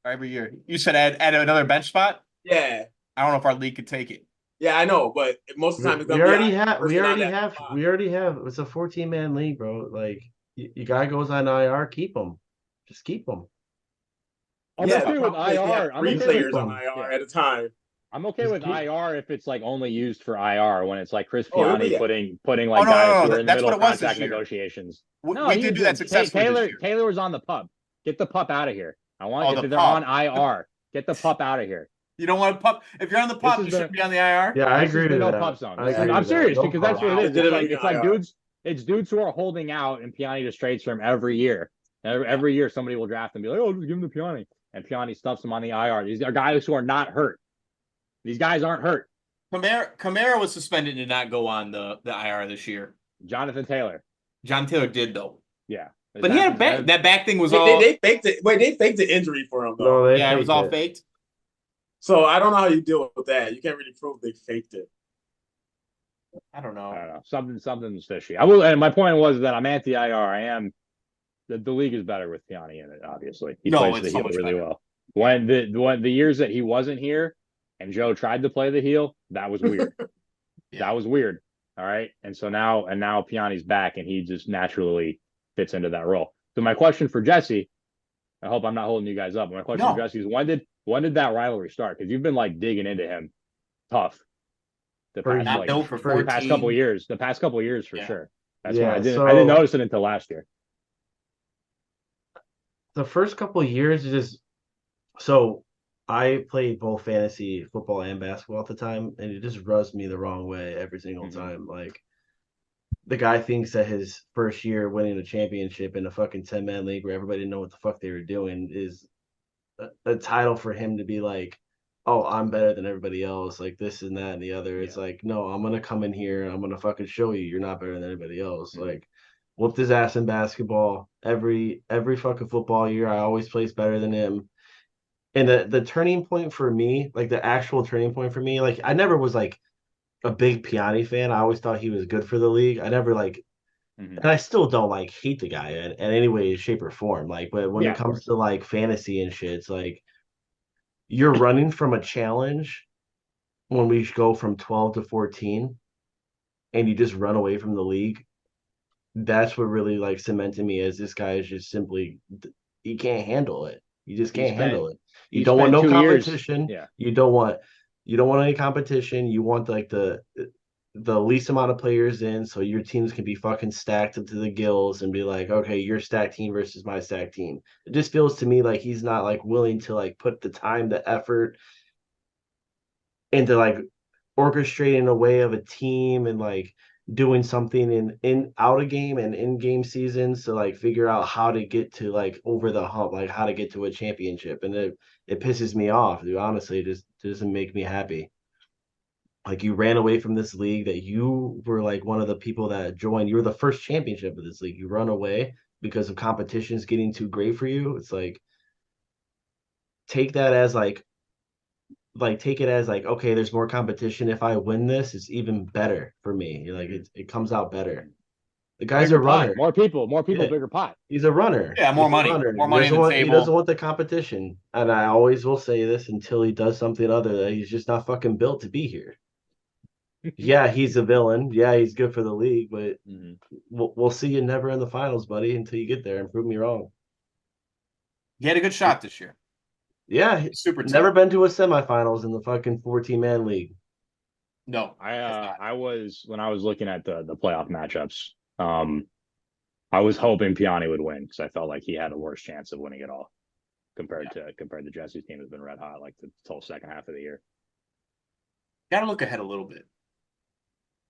S2: every year? You should add another bench spot.
S6: Yeah.
S2: I don't know if our league could take it.
S6: Yeah, I know, but most of the time it's
S5: We
S6: gonna
S5: already
S6: be
S5: have. It's a 14-man league, bro. Like you guy goes on IR, keep him. Just keep him.
S3: I'm okay with IR. I'm
S6: 3
S3: okay
S6: players
S3: with
S6: on IR at a time.
S3: I'm okay with IR if it's like only used for IR when it's like Chris
S6: Oh,
S3: Piane
S6: yeah.
S3: putting like guys who are in the
S2: that's
S3: middle
S2: what
S3: of
S2: it was this
S3: contract
S2: year.
S3: negotiations.
S2: We
S3: he
S2: did do
S3: was-
S2: that successfully this year.
S3: Taylor was on the pup. Get the pup out of here. I want
S2: the
S3: they're
S2: pup.
S3: on IR. Get the pup out of here.
S2: You don't want to pup. If you're on the pup,
S3: This
S2: you
S3: is
S2: shouldn't be on the IR.
S5: Yeah, I
S3: This is
S5: agree
S3: the
S5: with
S3: no
S5: that.
S3: pup zone.
S5: I agree
S3: I'm
S5: with
S3: serious
S5: that. No
S3: because that's what it is.
S6: problem.
S3: It's like dudes. It's dudes who are holding out, and Piane just trades for him every year. Every year, somebody will draft and be like, "Oh, just give him to Piane," and Piane stuffs him on the IR. These are guys who are not hurt. These guys aren't hurt.
S2: Kamara was suspended and did not go on the IR this year.
S3: Jonathan Taylor.
S2: John Taylor did though.
S3: Yeah.
S2: But he had a back. That back thing was all.
S6: They faked it. Wait, they faked the injury for him though.
S5: No, they
S2: Yeah, it was
S5: faked
S2: all faked.
S6: So I don't know how you deal with that. You can't really prove they faked it.
S2: I don't know.
S3: I don't know. Something's fishy. I will, and my point was that I'm anti-IR. the league is better with Piane in it. Obviously, he
S2: No,
S3: plays
S2: it's
S3: the
S2: so
S3: heel
S2: much
S3: really
S2: better.
S3: well. When the years that he wasn't here and Joe tried to play the heel, that was weird.
S2: Yeah.
S3: That was weird. All right, and now Piane's back, and he just naturally fits into that role. So my question for Jesse, I hope I'm not holding you guys up. My question for Jesse is when did that rivalry start? Because you've been like digging into him tough the past
S2: Not
S3: like
S2: known for
S3: the past couple
S2: 14.
S3: years. The past couple years for sure. That's when I
S5: so
S3: didn't notice it until last year.
S5: the first couple of years just so I played both fantasy football and basketball at the time, and it just rubs me the wrong way every single time. Like the guy thinks that his first year winning a championship in a fucking 10-man league where everybody didn't know what the fuck they were doing is a title for him to be like, oh, I'm better than everybody else, like this and that and the other. It's like, no, I'm gonna come in here and I'm gonna fucking show you you're not better than anybody else. Like, whooped his ass in basketball every fucking football year. I always placed better than him. And the turning point for me, like the actual turning point for me, like I never was like a big Piane fan. I always thought he was good for the league. I never like, and I still don't like hate the guy in any way, shape, or form. Like, but when it comes to like fantasy and shit, it's like you're running from a challenge when we go from 12 to 14 and you just run away from the league. That's what really like cemented me as this guy is just simply he can't handle it. You just can't handle it. You don't want no competition.
S3: Yeah.
S5: You don't want any competition. You want like the least amount of players in so your teams can be fucking stacked up to the gills and be like, okay, your stacked team versus my stacked team. It just feels to me like he's not like willing to like put the time, the effort into like orchestrating a way of a team and like doing something in out of game and in game seasons to like figure out how to get to like over the hump, like how to get to a championship. And it pisses me off, dude. Honestly, it just doesn't make me happy. Like you ran away from this league that you were like one of the people that joined. You were the first championship of this league. You run away because of competitions getting too great for you. It's like take that as like take it as like, okay, there's more competition. If I win this, it's even better for me. Like it comes out better. The guy's
S3: bigger
S5: a runner.
S3: Pot. More people, yeah. Bigger pot.
S5: He's a runner.
S2: Yeah, more money. More money on the table.
S5: He doesn't want the competition. And I always will say this until he does something other that he's just not fucking built to be here. Yeah, he's a villain. Yeah, he's good for the league, but we'll see you never in the finals, buddy, until you get there and prove me wrong.
S2: He had a good shot this year.
S5: Yeah,
S2: super team.
S5: Never been to a semifinals in the fucking 14-man league.
S2: No,
S3: I was when I was looking at the playoff matchups. I was hoping Piane would win because I felt like he had a worse chance of winning it all compared to Jesse's team has been red hot like the whole second half of the year.
S2: Got to look ahead a little bit.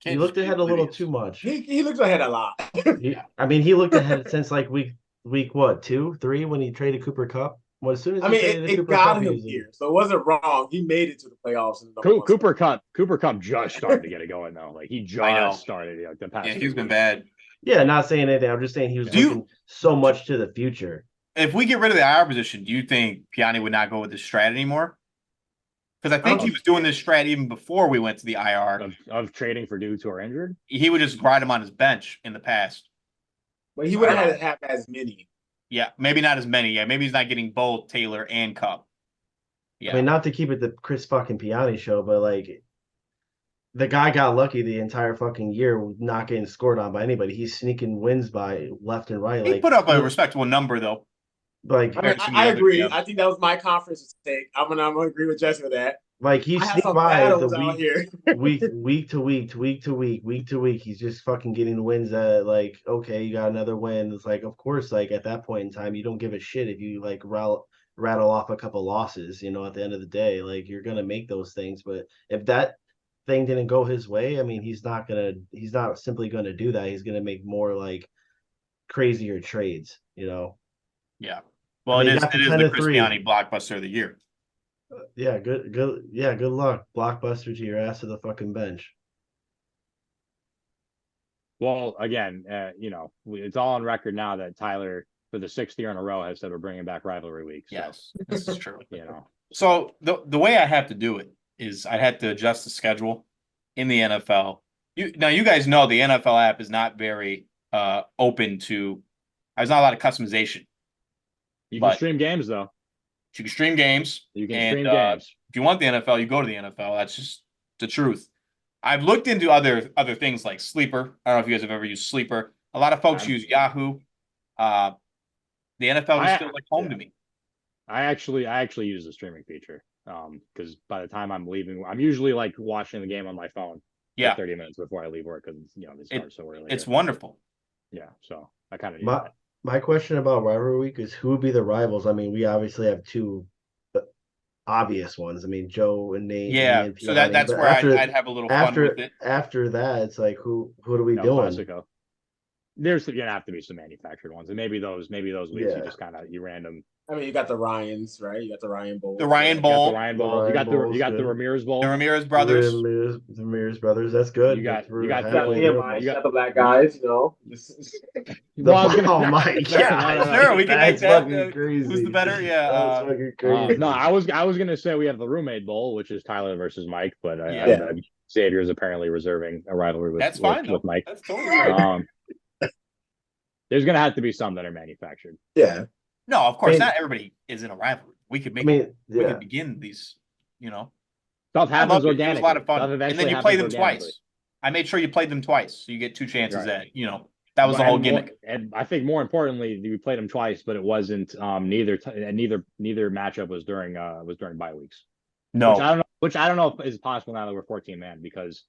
S5: He looked ahead a little too much.
S6: He looks ahead a lot.
S5: He looked ahead since like week what 2, 3 when he traded Cooper Kupp. Well, as soon as
S6: it got him here, so it wasn't wrong. He made it to the playoffs.
S3: Cooper Kupp just started to get it going though. Like he just started like the past.
S2: Yeah, he's been bad.
S5: Yeah, not saying anything. I'm just saying he was looking so much to the future.
S2: If we get rid of the IR position, do you think Piane would not go with this strat anymore? Because I think he was doing this strat even before we went to the IR
S3: of trading for dudes who are injured.
S2: He would just grind him on his bench in the past.
S6: But he would have had as many.
S2: Yeah, maybe not as many. Yeah, maybe he's not getting both Taylor and Kupp.
S5: Yeah. I mean, not to keep it the Chris fucking Piane show, but like the guy got lucky the entire fucking year not getting scored on by anybody. He's sneaking wins by left and right.
S2: He put up a respectable number though.
S5: Like
S6: I agree. I think that was my conference mistake. I'm gonna agree with Jesse with that.
S5: Like he sneaked by the week to week. He's just fucking getting wins that like, okay, you got another win. It's like, of course, like at that point in time, you don't give a shit if you like rattle off a couple losses, you know, at the end of the day, like you're gonna make those things. But if that thing didn't go his way, I mean, he's not simply gonna do that. He's gonna make more like crazier trades, you know.
S2: Yeah. Well, it is the Chris Piane blockbuster of the year.
S5: Yeah, good luck. Blockbuster to your ass to the fucking bench.
S3: Well, again, you know, it's all on record now that Tyler, for the 6th year in a row, has said we're bringing back rivalry week. So,
S2: yes, this is true.
S3: You know,
S2: so the way I have to do it is I had to adjust the schedule in the NFL. You guys know the NFL app is not very open to There's not a lot of customization.
S3: You can stream games though.
S2: You can stream games.
S3: You can stream games.
S2: If you want the NFL, you go to the NFL. That's just the truth. I've looked into other things like Sleeper. I don't know if you guys have ever used Sleeper. A lot of folks use Yahoo. The NFL is still like home to me.
S3: I actually use the streaming feature because by the time I'm leaving, I'm usually like watching the game on my phone.
S2: Yeah,
S3: 30 minutes before I leave work because they start so early.
S2: It's wonderful.
S3: Yeah, so I kind of do that.
S5: My question about rivalry week is who would be the rivals? I mean, we obviously have two obvious ones. I mean, Joe and Nate.
S2: Yeah,
S5: and
S2: so that's where I'd have a little fun with it.
S5: After that, it's like who are we doing?
S3: Classico. There's gonna have to be some manufactured ones, and maybe those weeks you just kind of random.
S6: I mean, you got the Ryans, right? You got the Ryan Bowl.
S2: The Ryan Bowl.
S3: You got the Ramirez Bowl.
S2: The Ramirez brothers.
S5: The Ramirez brothers. That's good.
S3: You got
S6: the black guys.
S5: Oh my god!
S2: Sure, we can make that.
S5: Crazy.
S2: Who's the better? Yeah.
S5: That's fucking crazy.
S3: No, I was gonna say we have the roommate bowl, which is Tyler versus Mike, but Xavier is apparently reserving a rivalry with Mike.
S2: That's totally right.
S3: There's gonna have to be some that are manufactured.
S6: Yeah.
S2: No, of course, not everybody is in a rivalry. We could we could begin these,
S3: Stuff happens organically.
S2: It was a lot of fun. And then you play them twice. I made sure you played them twice, so you get two chances at, that was the whole gimmick.
S3: And I think more importantly, we played them twice, but it wasn't neither matchup was during bye weeks.
S2: No.
S3: Which I don't know if is possible now that we're 14 man because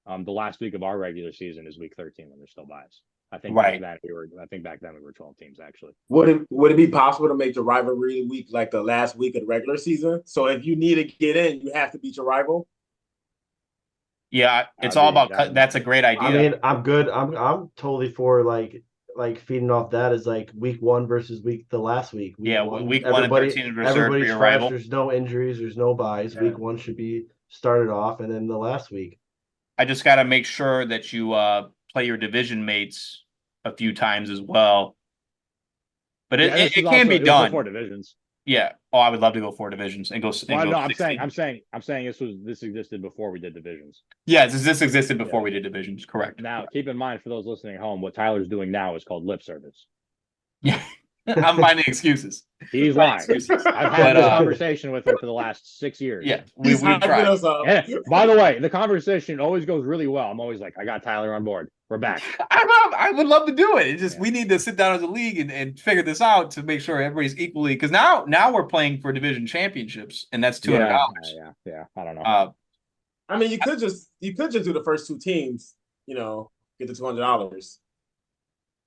S3: the last week of our regular season is week 13 when there's still buys. I think back then we were 12 teams actually.
S6: Would it be possible to make the rivalry week like the last week of the regular season? So if you need to get in, you have to beat your rival.
S2: Yeah, it's all about. That's a great idea.
S5: I mean, I'm good. I'm totally for like feeding off that is like week 1 versus the last week.
S2: Week 1 and 13 reserved for your rival.
S5: There's no injuries. There's no buys. Yeah. Week 1 should be started off, and then the last week.
S2: I just got to make sure that you play your division mates a few times as well. But it can be done.
S3: 4 divisions.
S2: Yeah. Oh, I would love to go 4 divisions and go.
S3: No, I'm saying this existed before we did divisions.
S2: Yeah, this existed before we did divisions. Correct.
S3: Now, keep in mind for those listening at home, what Tyler's doing now is called lip service.
S2: Yeah. I'm finding excuses.
S3: He's lying. I've had this conversation with him for the last 6 years.
S2: Yeah, we tried.
S3: And by the way, the conversation always goes really well. I'm always like, I got Tyler on board. We're back.
S2: I would love to do it. It's just we need to sit down as a league and figure this out to make sure everybody's equally. Because now we're playing for division championships, and that's $200.
S3: Yeah. I don't know.
S6: I mean, you could just do the first 2 teams. Get the $200.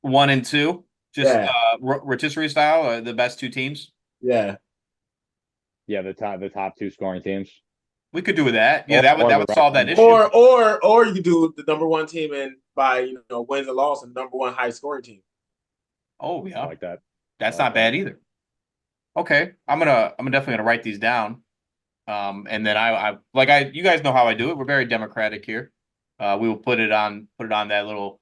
S2: 1 and 2. Just rotisserie style, the best 2 teams.
S6: Yeah,
S3: the top 2 scoring teams.
S2: We could do that. Yeah, that would solve that issue.
S6: Or you could do the number 1 team and by wins and loss and number 1 high scoring team.
S2: Oh yeah,
S3: I like that.
S2: That's not bad either. Okay, I'm definitely gonna write these down. And then you guys know how I do it. We're very democratic here. We will put it on that little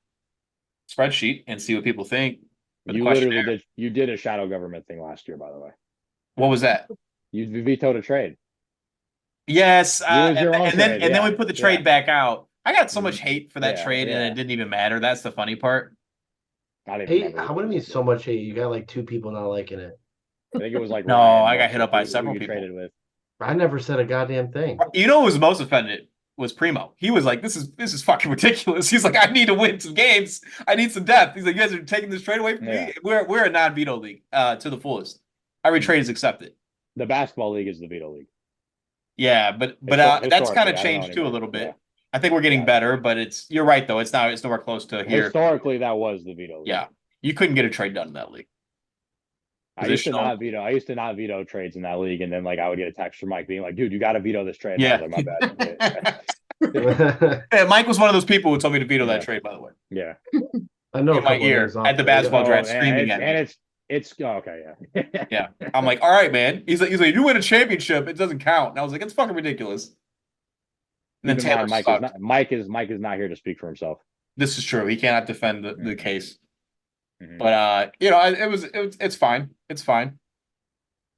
S2: spreadsheet and see what people think.
S3: You literally did a shadow government thing last year, by the way.
S2: What was that?
S3: You vetoed a trade.
S2: Yes, and then we put the trade back out. I got so much hate for that trade, and it didn't even matter. That's the funny part.
S5: Hey, how would it mean so much hate? You got like 2 people not liking it.
S3: I think it was like
S2: no, I got hit up by several people.
S3: Traded with.
S5: I never said a goddamn thing.
S2: You know who was most offended? Was Primo. He was like, this is fucking ridiculous. He's like, I need to win some games. I need some depth. He's like, you guys are taking this trade away from me. We're a non-veto league to the fullest. Every trade is accepted.
S3: The basketball league is the veto league.
S2: Yeah, but that's kind of changed too a little bit. Yeah. I think we're getting better, but you're right though. It's nowhere close to here.
S3: Historically, that was the veto league.
S2: Yeah, you couldn't get a trade done in that league.
S3: I used to not veto trades in that league, and then I would get a text from Mike being like, "Dude, you got to veto this trade."
S2: Yeah,
S3: I was like, my bad.
S2: Yeah, Mike was one of those people who told me to veto that trade. By the way,
S3: yeah,
S5: I know
S2: in my ear at the basketball draft, screaming at me.
S3: And it's okay, yeah,
S2: yeah. I'm like, all right, man. He's like, you win a championship, it doesn't count. And I was like, it's fucking ridiculous. And then
S3: Mike is not here to speak for himself.
S2: This is true. He cannot defend the case. Mm-hmm. But it's fine. It's fine.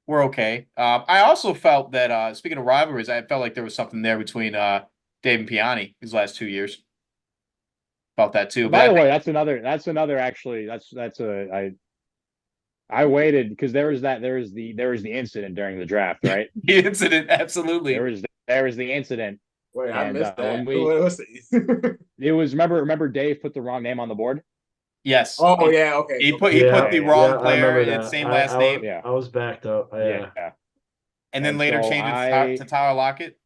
S2: We're okay. I also felt that speaking of rivalries, I felt like there was something there between Dave and Piane these last 2 years. Felt that too.
S3: By the way, that's another. Actually, that's I waited because there was the incident during the draft, right?
S2: The incident, absolutely.
S3: There was the incident.
S6: Wait, I
S3: and
S6: missed that.
S3: It was remember Dave put the wrong name on the board.
S2: Yes.
S6: Oh yeah, okay.
S2: He put the wrong player
S5: I
S2: and same last name.
S3: Yeah,
S5: I was backed up. Yeah.
S2: And then later
S3: so
S2: changed it to Tyler Lockett.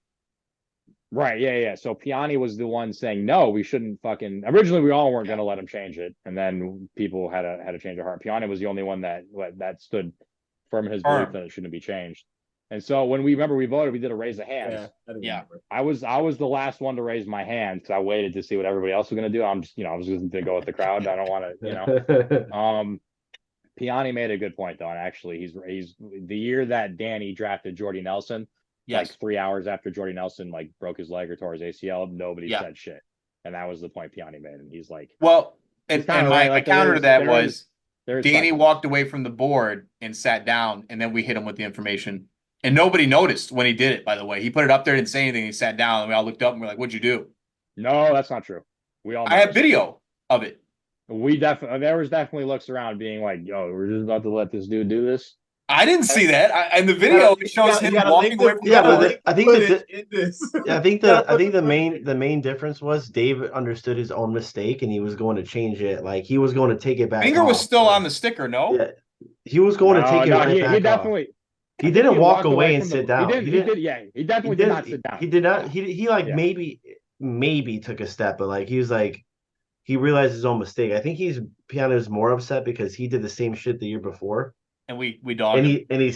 S3: Right, yeah. So Piane was the one saying no, we shouldn't fucking. Originally, we all weren't going to let him change it, and then people had a change of heart. Piane was the only one that stood firm in his belief that it shouldn't be changed. And so when we voted, we did a raise of hands.
S6: Yeah.
S3: I was the last one to raise my hand because I waited to see what everybody else was going to do. I'm just I was just going to go with the crowd. I don't want to Piane made a good point though, and actually he's the year that Danny drafted Jordy Nelson. Yes. Like 3 hours after Jordy Nelson like broke his leg or tore his ACL, nobody said shit, and that was the point Piane made. And he's like,
S2: well, and my counter to that was Danny walked away from the board and sat down, and then we hit him with the information, and nobody noticed when he did it. By the way, he put it up there, didn't say anything. He sat down, and we all looked up and we're like, "What'd you do?"
S3: No, that's not true. We all.
S2: I have video of it.
S3: There was definitely looks around being like, "Yo, we're just about to let this dude do this."
S2: I didn't see that. In the video, it shows him walking away from the board.
S5: I think the main difference was Dave understood his own mistake and he was going to change it. Like he was going to take it back.
S2: Finger was still on the sticker, no?
S5: Yeah, he was going to take it back.
S3: He definitely.
S5: He didn't walk away and sit down.
S3: He definitely did not sit down.
S5: He did not. He like maybe took a step, but like he was like he realized his own mistake. I think Piane is more upset because he did the same shit the year before.
S2: And we dogged him.
S5: And he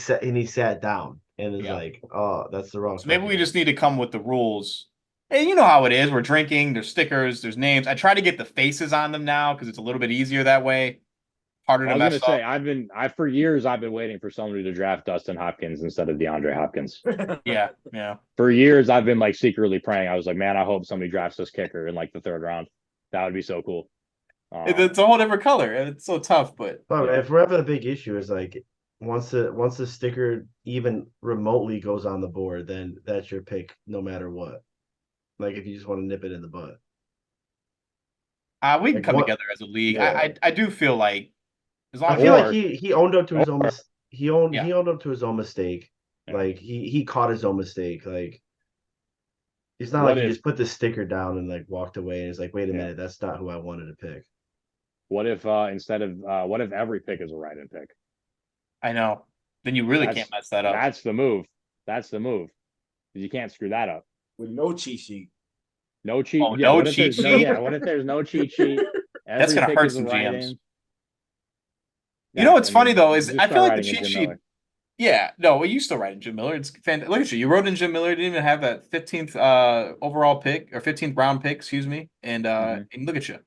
S5: sat down and is like, oh, that's the wrong.
S2: So maybe we just need to come with the rules. And you know how it is. We're drinking. There's stickers. There's names. I try to get the faces on them now because it's a little bit easier that way. Harder to mess up. I was gonna say for years I've been waiting for somebody to draft Dustin Hopkins instead of DeAndre Hopkins. Yeah.
S3: For years I've been like secretly praying. I was like, man, I hope somebody drafts this kicker in like the 3rd round. That would be so cool.
S2: It's a whole different color, and it's so tough. But
S5: if we're having a big issue, is like once the sticker even remotely goes on the board, then that's your pick, no matter what. Like if you just want to nip it in the butt,
S2: we can come together as a league. Yeah. I do feel like as long
S5: I feel like he owned up to his own he owned up to his own mistake. Yeah. Like he caught his own mistake. Like it's not like he just put the sticker down and like walked away and it's like, wait a minute, that's not who I wanted to pick.
S3: What if what if every pick is a write-in pick?
S2: I know. Then you really can't mess that up.
S3: That's the move. You can't screw that up.
S6: With no cheat sheet.
S3: No cheat.
S2: No cheat sheet.
S3: What if there's no cheat sheet?
S2: That's gonna hurt some GMs. You know what's funny though is I feel like the cheat sheet. Yeah, no, well, you still write in Jim Miller. It's fantastic. Look at you. You wrote in Jim Miller. Didn't even have that 15th overall pick or 15th round pick, excuse me. And and look at you.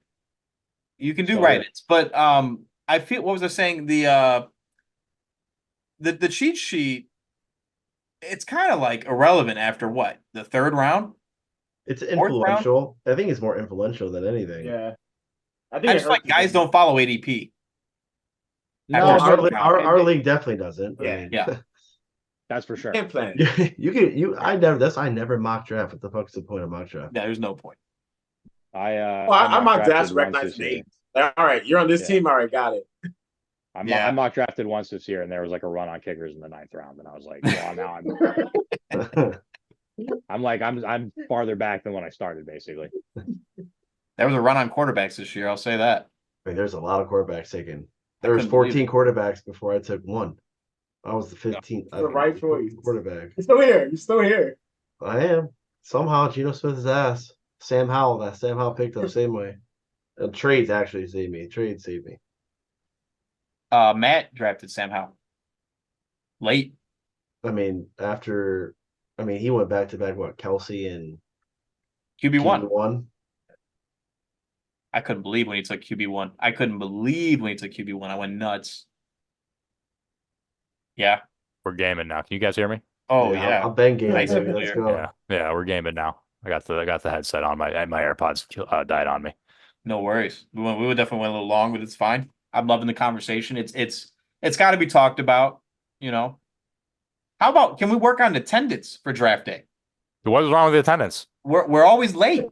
S2: You can do write-ins, but I feel. What was I saying? The cheat sheet. It's kind of like irrelevant after what, the 3rd round.
S5: It's influential. I think it's more influential than anything.
S6: Yeah,
S2: I just like guys don't follow ADP.
S5: No, our league definitely doesn't.
S2: Yeah.
S3: That's for sure.
S6: Can't plan.
S5: I never mock draft. What the fuck's the point of mock draft?
S2: Yeah, there's no point.
S6: I mock drafts recognize names. Like, all right, you're on this team. All right, got it.
S3: I mock drafted once this year, and there was like a run on kickers in the 9th round, and I was like, well, now I'm farther back than when I started, basically.
S2: There was a run on quarterbacks this year. I'll say that.
S5: I mean, there's a lot of quarterbacks taken. There was 14 quarterbacks before I took one. I was the 15th.
S6: The right choice.
S5: Quarterback.
S6: You're still here. You're still here.
S5: I am. Somehow, Geno Smith's ass. Sam Howell picked up same way. Trades actually saved me. Trade saved me.
S2: Matt drafted Sam Howell. Late.
S5: I mean, he went back to back, Kelsey and
S2: QB1. I couldn't believe when he took QB1. I went nuts. Yeah.
S7: We're gaming now. Can you guys hear me?
S2: Oh yeah.
S5: I'll bang gaming.
S2: Nice.
S5: Let's go.
S7: Yeah, we're gaming now. I got the headset on. My AirPods died on me.
S2: No worries. We would definitely went a little long, but it's fine. I'm loving the conversation. It's got to be talked about. You know. How about can we work on attendance for draft day?
S7: What is wrong with the attendance?
S2: We're always late.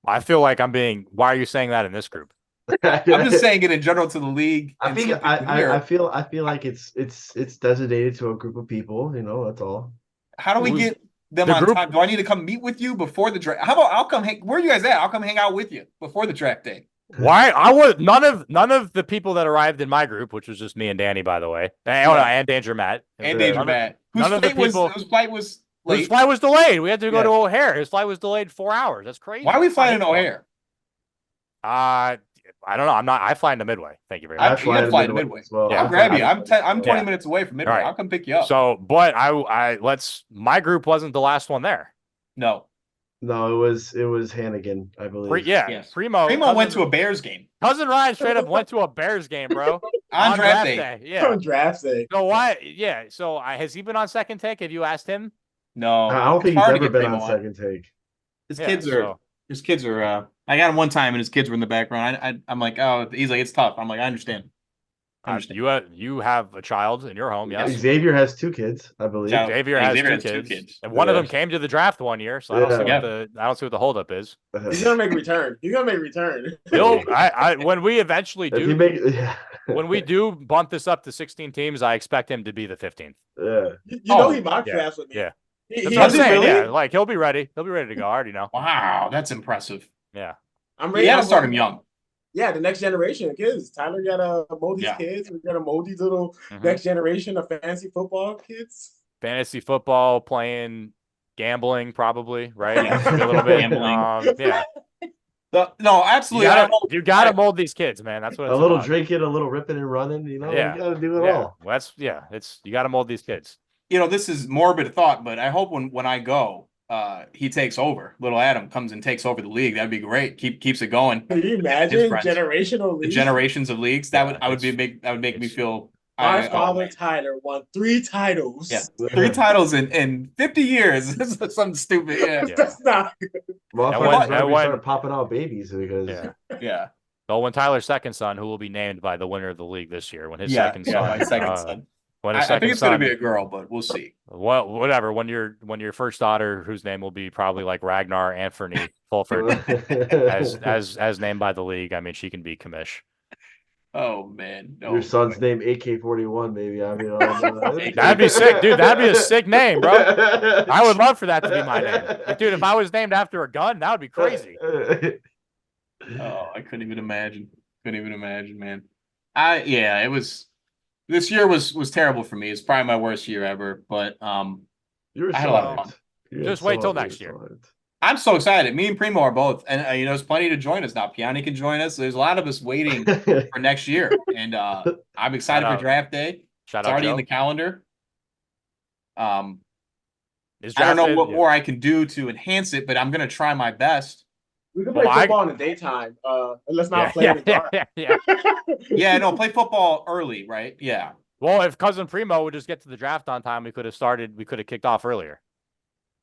S7: I feel like I'm being. Why are you saying that in this group?
S2: I'm just saying it in general to the league.
S5: I think I feel like it's designated to a group of people. You know, that's all.
S2: How do we get them on time? Do I need to come meet with you before the draft? How about I'll come hang? Where are you guys at? I'll come hang out with you before the draft day.
S7: Why? I was none of the people that arrived in my group, which was just me and Danny, by the way. And Danger Matt.
S2: And Danger Matt. Whose flight was late.
S7: His flight was delayed. We had to go to O'Hare. His flight was delayed 4 hours. That's crazy.
S2: Why are we flying in O'Hare?
S7: I don't know. I fly into Midway. Thank you very much.
S2: I fly into Midway. Well. Yeah, I'll grab you. I'm 20 minutes away from Midway. Right. I'll come pick you up.
S7: So, but my group wasn't the last one there.
S2: No,
S5: it was Hannigan, I believe.
S2: Yes. Primo went to a Bears game.
S7: Cousin Ryan straight up went to a Bears game, bro.
S2: on draft day.
S7: Yeah.
S6: On draft day.
S7: So why? Yeah. So has he been on Second Take? Have you asked him?
S2: No,
S5: I don't think he's ever been on Second Take.
S2: His kids are. I got him one time, and his kids were in the background. I'm like, oh, he's like, it's tough. I'm like, I understand.
S7: You have a child in your home, yes?
S5: Xavier has 2 kids, I believe.
S7: Xavier has two kids. And one of them came to the draft one year, so I don't see what the holdup is.
S6: He's gonna make a return.
S7: When we eventually do, when we do bump this up to 16 teams, I expect him to be the 15th.
S5: Yeah.
S6: He mock drafts with me.
S7: Yeah. That's what I'm saying. Really? Yeah, like he'll be ready. He'll be ready to go. I already know.
S2: Wow, that's impressive.
S7: Yeah.
S6: I'm ready.
S2: You got to start him young.
S6: Yeah, the next generation of kids. Tyler got to mold these kids. We got to mold these little next generation of fantasy football kids.
S7: Fantasy football, playing, gambling, probably, right? A little bit. Yeah.
S2: No, absolutely.
S7: You got to mold these kids, man. That's what it's
S5: a little
S7: about.
S5: drinking, a little ripping and running. You know, you got to do it all.
S7: Well, you got to mold these kids.
S2: You know, this is morbid thought, but I hope when I go, he takes over. Little Adam comes and takes over the league. That'd be great. Keeps it going.
S6: Can you imagine generational leagues?
S2: The generations of leagues? That would make me feel.
S6: My father Tyler won 3 titles.
S2: Yeah, 3 titles in 50 years. This is something stupid. Yeah,
S6: that's not good.
S5: Well, I started popping out babies because
S2: yeah.
S7: Well, when Tyler's second son, who will be named by the winner of the league this year, when his second son,
S2: my second son. I think it's going to be a girl, but we'll see.
S7: Well, whatever. When your first daughter, whose name will be probably like Ragnar Anthony Fulford, as named by the league, I mean, she can be commish.
S2: Oh man,
S5: your son's name AK-41, maybe. I mean,
S7: that'd be sick, dude. That'd be a sick name, bro. I would love for that to be my name, dude. If I was named after a gun, that would be crazy.
S2: Oh, I couldn't even imagine. Man. It was. This year was terrible for me. It's probably my worst year ever, but I had a lot of fun.
S7: Just wait till next year.
S2: I'm so excited. Me and Primo are both, and there's plenty to join us now. Piane can join us. There's a lot of us waiting for next year, and I'm excited for draft day. It's already in the calendar. I don't know what more I can do to enhance it, but I'm going to try my best.
S6: We can play football in the daytime. Let's not play in the dark.
S2: Play football early, right? Yeah.
S7: Well, if Cousin Primo would just get to the draft on time, we could have kicked off earlier.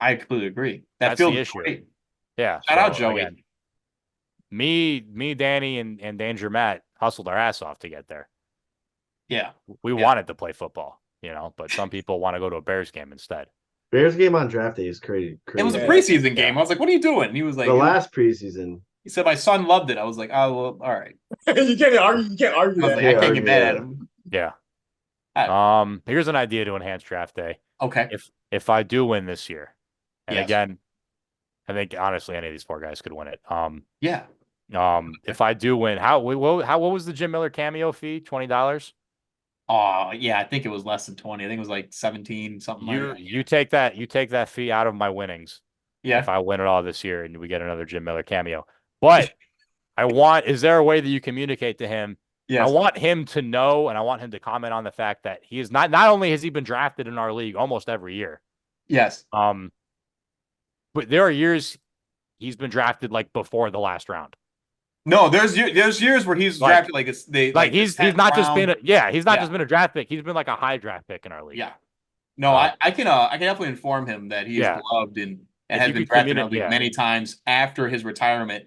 S2: I completely agree.
S7: That's the issue.
S2: Great.
S7: Yeah.
S2: Shout out Joey.
S7: Again, me, Danny, and Danger Matt hustled our ass off to get there.
S2: Yeah.
S7: We wanted to play football, but some people want to go to a Bears game instead.
S5: Bears game on draft day is crazy.
S2: It was a preseason game. I was like, what are you doing? And he was like,
S5: the last preseason.
S2: He said, my son loved it. I was like, oh, well, all right.
S6: You can't argue that.
S2: I can't get mad at him.
S7: Yeah. Here's an idea to enhance draft day.
S2: Okay.
S7: If I do win this year, and again, I think honestly any of these 4 guys could win it. If I do win, what was the Jim Miller cameo fee? $20?
S2: Oh yeah, I think it was less than 20. I think it was like 17 something.
S7: You take that fee out of my winnings.
S2: Yeah.
S7: If I win it all this year and we get another Jim Miller cameo, but is there a way that you communicate to him?
S2: Yes.
S7: I want him to know, and I want him to comment on the fact that he is not only has he been drafted in our league almost every year.
S2: Yes.
S7: But there are years he's been drafted like before the last round.
S2: No, there's years where he's drafted
S7: he's not just been just been a draft pick. He's been like a high draft pick in our league.
S2: Yeah. No, I can definitely inform him that he is beloved and has been drafted in our league many times after his retirement.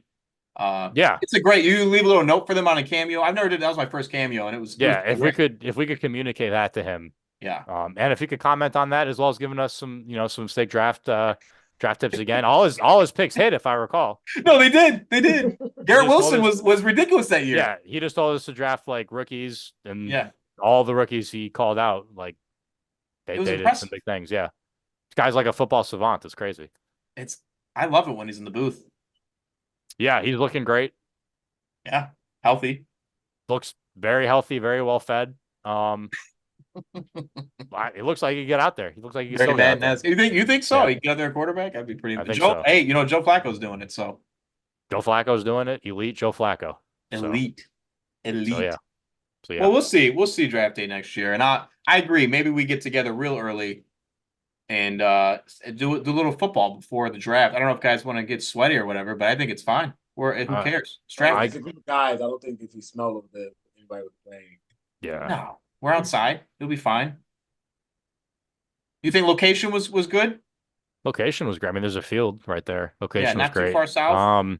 S2: It's a great. You leave a little note for them on a cameo. I've never did. That was my first cameo, and it was
S7: if we could communicate that to him.
S2: Yeah.
S7: And if he could comment on that as well as giving us some sick draft Draft tips again. All his picks hit, if I recall.
S2: No, they did. They did. Garrett Wilson was ridiculous that year.
S7: Yeah, he just told us to draft like rookies, and all the rookies he called out, like they did some big things. Yeah, this guy's like a football savant. It's crazy.
S2: I love it when he's in the booth.
S7: Yeah, he's looking great.
S2: Yeah, healthy.
S7: Looks very healthy, very well fed. It looks like he can get out there. He looks like he can still get out there.
S2: You think so? He can get out there quarterback? That'd be pretty.
S7: I think so.
S2: Hey, Joe Flacco's doing it. So
S7: Joe Flacco's doing it. Elite Joe Flacco.
S2: Elite.
S7: So, yeah.
S2: Well, we'll see. We'll see draft day next year, and I agree. Maybe we get together real early and do a little football before the draft. I don't know if guys want to get sweaty or whatever, but I think it's fine. Or who cares?
S6: It's a group of guys. I don't think if you smell of the anybody was playing.
S7: Yeah.
S2: No, we're outside. It'll be fine. You think location was good?
S7: Location was great. I mean, there's a field right there. Location was great.
S2: Too far south.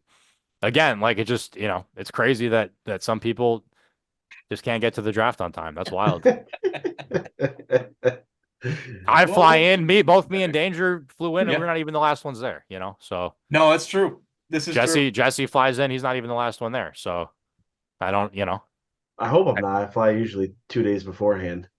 S7: Again, like it just, it's crazy that some people just can't get to the draft on time. That's wild. I fly in. Both me and Danger flew in, and we're not even the last ones there. So
S2: no, it's true. This is
S7: Jesse.
S2: True.
S7: Jesse flies in. He's not even the last one there. So I don't.
S5: I hope I'm not. I fly usually 2 days beforehand.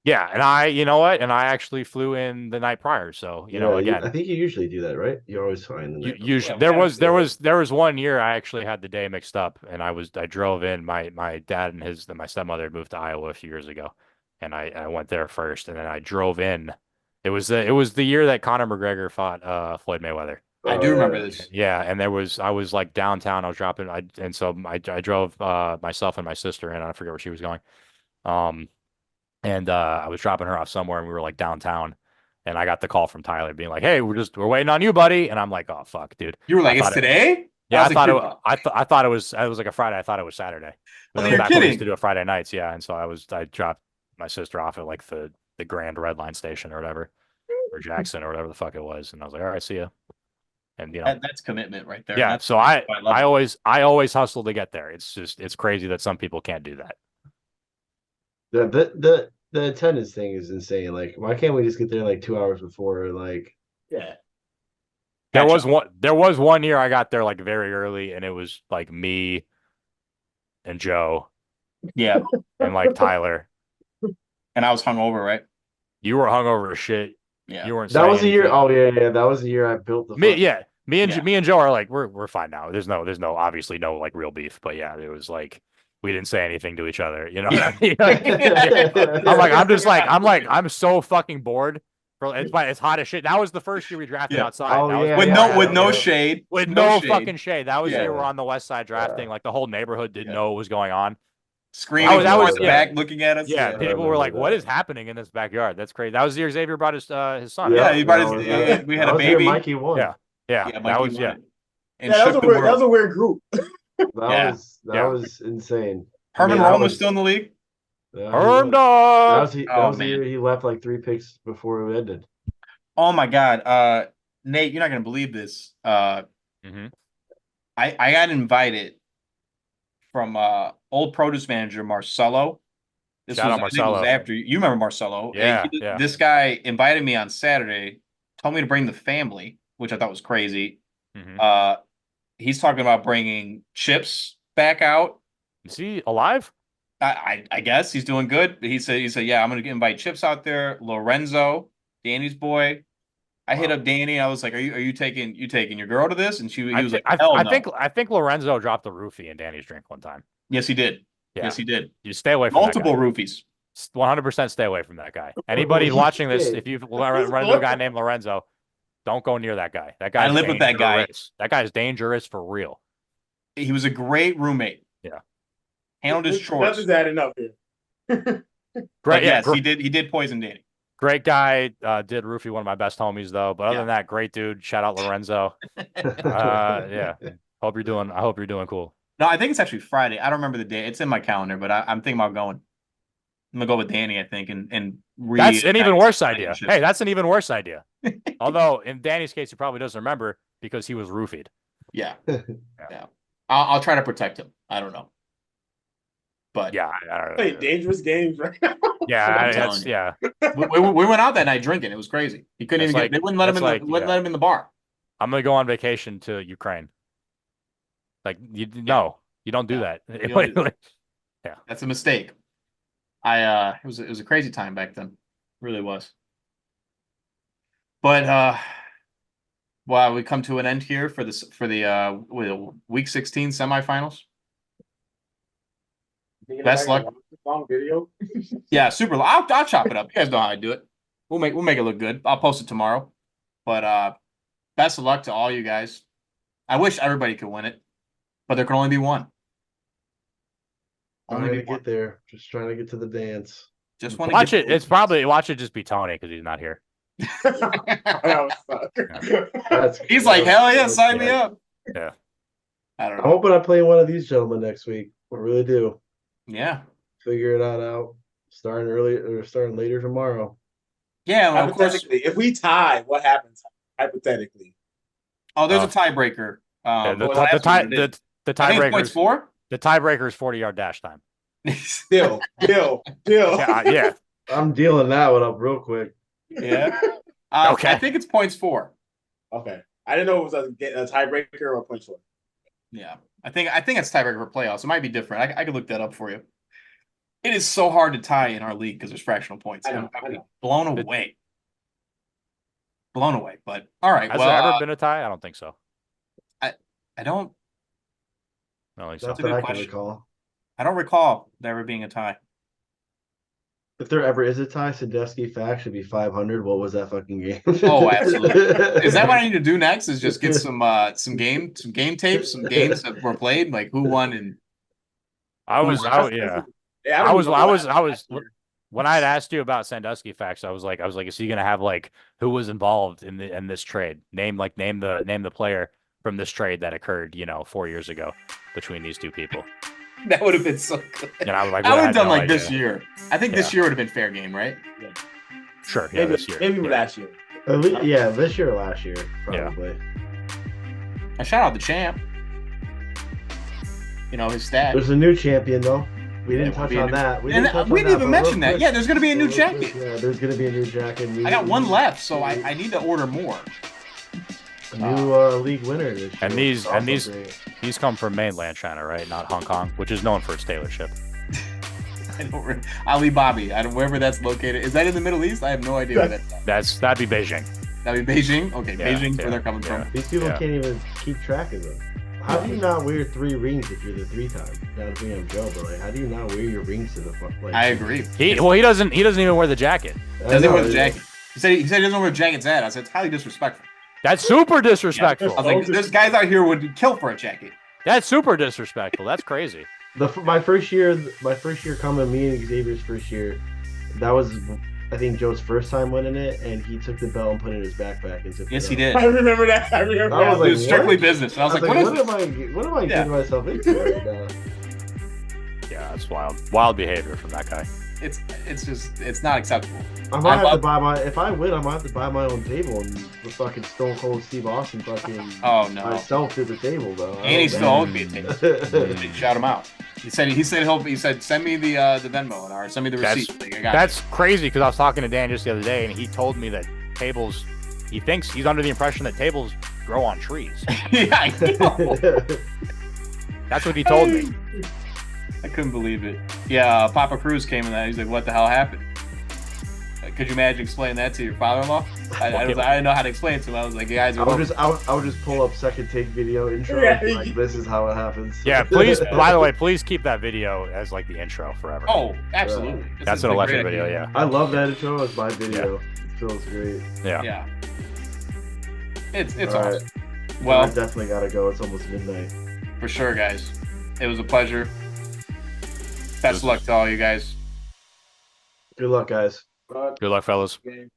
S7: Yeah, and I actually flew in the night prior. So again,
S5: I think you usually do that, right? You're always flying the night.
S7: Usually, there was 1 year I actually had the day mixed up, and I drove in. My dad and my stepmother had moved to Iowa a few years ago, and I went there first, and then I drove in. It was the year that Conor McGregor fought Floyd Mayweather.
S2: I do remember this.
S7: Yeah, and I was like downtown. I was dropping. I drove myself and my sister in. I forget where she was going. And I was dropping her off somewhere, and we were like downtown, and I got the call from Tyler being like, "Hey, we're waiting on you, buddy." And I'm like, "Oh fuck, dude."
S2: You were like, "It's today?"
S7: Yeah, I thought it was like a Friday. I thought it was Saturday.
S2: Well, you're kidding.
S7: We used to do it Friday nights, yeah. And so I dropped my sister off at like the Grand Red Line station or whatever, or Jackson or whatever the fuck it was, and I was like, "All right, see ya." And
S2: that's commitment right there.
S7: Yeah, so I always hustle to get there. It's crazy that some people can't do that.
S5: The attendance thing is insane. Like, why can't we just get there like 2 hours before? Like,
S7: there was one year I got there like very early, and it was like me and Joe, and like Tyler,
S2: and I was hungover, right?
S7: You were hungover as shit.
S2: Yeah,
S7: you weren't.
S5: That was the year. Oh yeah, that was the year I built the.
S7: Me and Joe are like we're fine now. There's no obviously no like real beef, but yeah, it was like. We didn't say anything to each other, I'm so fucking bored. It's hot as shit. That was the first year we drafted outside.
S2: With no shade.
S7: With no fucking shade. That was the year we're on the west side drafting. Like the whole neighborhood didn't know what was going on.
S2: Screaming that back looking at us.
S7: Yeah, people were like, "What is happening in this backyard?" That's crazy. That was the year Xavier brought his son.
S2: Yeah, he brought his. We had a baby.
S5: Mikey won.
S7: Yeah. That was
S6: that was a weird group.
S5: That was insane.
S2: Herman Rome was still in the league.
S7: Herm dog.
S5: That was the year he left like 3 picks before it ended.
S2: Oh my God, Nate, you're not gonna believe this. I got invited from old produce manager Marcelo.
S7: Shout out Marcelo.
S2: After you remember Marcelo.
S7: Yeah,
S2: This guy invited me on Saturday, told me to bring the family, which I thought was crazy. He's talking about bringing Chips back out.
S7: Is he alive?
S2: I guess he's doing good. He said, yeah, I'm gonna invite Chips out there. Lorenzo, Danny's boy. I hit up Danny. I was like, are you taking your girl to this? And he was like, hell no.
S7: I think Lorenzo dropped a roofie in Danny's drink one time.
S2: Yes, he did.
S7: Yeah.
S2: Yes, he did.
S7: You stay away from
S2: multiple roofies.
S7: 100% stay away from that guy. Anybody watching this, if you run into a guy named Lorenzo, don't go near that guy. That guy.
S2: I live with that guy.
S7: That guy's dangerous for real.
S2: He was a great roommate.
S7: Yeah.
S2: Handled his chores.
S6: That's adding up here.
S2: Great. Yes, he did. He did poison Danny.
S7: Great guy. Did roofie one of my best homies though. But other than that, great dude. Shout out Lorenzo. Yeah. I hope you're doing cool.
S2: No, I think it's actually Friday. I don't remember the day. It's in my calendar, but I'm thinking about going. I'm gonna go with Danny, I think, and
S7: that's an even worse idea. Hey, that's an even worse idea. Although in Danny's case, he probably doesn't remember because he was roofied.
S2: Yeah. I'll try to protect him. I don't know. But
S7: Yeah, I don't know.
S6: Playing dangerous games right now.
S7: Yeah,
S2: telling you.
S7: yeah.
S2: we went out that night drinking. It was crazy. He couldn't
S7: That's
S2: even
S7: like-
S2: get. They wouldn't let him in.
S7: that's
S2: Wouldn't let him in the bar.
S7: I'm gonna go on vacation to Ukraine. Like no, you don't do that.
S2: You don't do that. Yeah, that's a mistake. It was a crazy time back then. It really was. But well, we come to an end here for the week 16 semifinals. Best luck.
S6: Long video.
S2: Yeah, super long. I'll chop it up. You guys know how I do it. We'll make it look good. I'll post it tomorrow. But best of luck to all you guys. I wish everybody could win it, but there can only be one.
S5: Only to get there. Just trying to get to the dance.
S2: Just want to
S7: watch it. It's probably watch it. Just be Tony because he's not here.
S2: He's like, hell yeah, sign me up.
S7: Yeah.
S2: I don't know.
S5: I'm hoping I play one of these gentlemen next week. I really do.
S2: Yeah.
S5: Figure it out. Starting early or starting later tomorrow.
S2: Yeah, well, of course.
S6: If we tie, what happens? Hypothetically.
S2: Oh, there's a tiebreaker.
S7: The tiebreaker.
S2: Points 4.
S7: The tiebreaker is 40-yard dash time.
S6: Deal.
S7: Yeah.
S5: I'm dealing that one up real quick.
S2: Yeah.
S7: Okay.
S2: I think it's points 4.
S6: Okay. I didn't know it was a tiebreaker or points 4.
S2: Yeah. I think it's tiebreaker for playoffs. It might be different. I could look that up for you. It is so hard to tie in our league because there's fractional points.
S6: I know.
S2: Blown away. But all right.
S7: Has there ever been a tie? I don't think so.
S2: I don't.
S7: I don't think so.
S5: That's
S2: a
S5: what
S2: good
S5: I can
S2: question.
S5: recall.
S2: I don't recall there ever being a tie.
S5: If there ever is a tie, Sandusky Fact should be 500. What was that fucking game?
S2: Oh, absolutely. Is that what I need to do next? Is just get some game tapes, some games that were played, like who won and.
S7: I was when I had asked you about Sandusky Facts, I was like, is he gonna have like who was involved in this trade? Name the player from this trade that occurred, 4 years ago between these two people.
S2: That would have been so good.
S7: And I was like,
S2: I would have done
S7: no
S2: like
S7: idea.
S2: this year. I think this year would have been fair game, right?
S6: Yeah.
S7: Sure, yeah, this year.
S6: Maybe last year.
S5: Yeah, this year or last year, probably.
S2: I shout out the champ. His stat.
S5: There's a new champion though. We didn't touch on that. We didn't
S2: even mention that. Yeah, there's going to be a new jacket.
S5: Yeah, there's going to be a new jacket.
S2: I got one left, so I need to order more.
S5: A new league winner this year.
S7: And these come from mainland China, right? Not Hong Kong, which is known for its tailorship.
S2: Ali Bobby, wherever that's located. Is that in the Middle East? I have no idea where that's.
S7: That'd be Beijing.
S2: That'd be Beijing. Okay, yeah, Beijing's where they're coming from.
S5: These people can't even keep track of them. How do you not wear 3 rings if you're the 3-time? Not being Joe, but like, how do you not wear your rings to the fuck? Like,
S2: I agree.
S7: He doesn't even wear the jacket.
S2: Doesn't wear the jacket. He said he doesn't know where the jacket's at. I said it's highly disrespectful.
S7: That's super disrespectful.
S2: Yeah. I was like, there's guys out here would kill for a jacket.
S7: That's super disrespectful. That's crazy.
S5: My first year coming, me and Xavier's first year, that was I think Joe's first time winning it, and he took the belt and put it in his backpack and took.
S2: Yes,
S5: it
S2: he did.
S6: I remember that.
S5: I was
S2: It
S5: like,
S2: was strictly business. And I was like,
S5: what am I getting myself into right now?
S7: Yeah, that's wild. Wild behavior from that guy.
S2: It's not acceptable.
S5: I might have to buy if I win, I might have to buy my own table and the fucking Stone Cold Steve Austin fucking myself to the table though.
S2: And he still owed me a table. Shout him out. He said send me the Venmo or send me the receipt.
S7: That's crazy because I was talking to Dan just the other day and he told me that tables. He thinks he's under the impression that tables grow on trees.
S2: Yeah, I know.
S7: That's what he told me.
S2: I couldn't believe it. Yeah, Papa Cruz came in that. He's like, what the hell happened? Could you imagine explaining that to your father-in-law? I didn't know how to explain it to him. I was like, guys,
S5: I would just pull up second take video intro. Like, this is how it happens.
S7: Yeah, please. By the way, please keep that video as like the intro forever.
S2: Oh, absolutely.
S7: That's an electric video. Yeah.
S5: I love that intro as my video. It feels great.
S7: Yeah.
S2: Yeah. It's
S5: all
S2: awesome.
S5: right.
S2: Well,
S5: I definitely gotta go. It's almost midnight.
S2: For sure, guys. It was a pleasure. Best of luck to all you guys.
S5: Good luck, guys.
S7: Good luck, fellas.
S6: Game.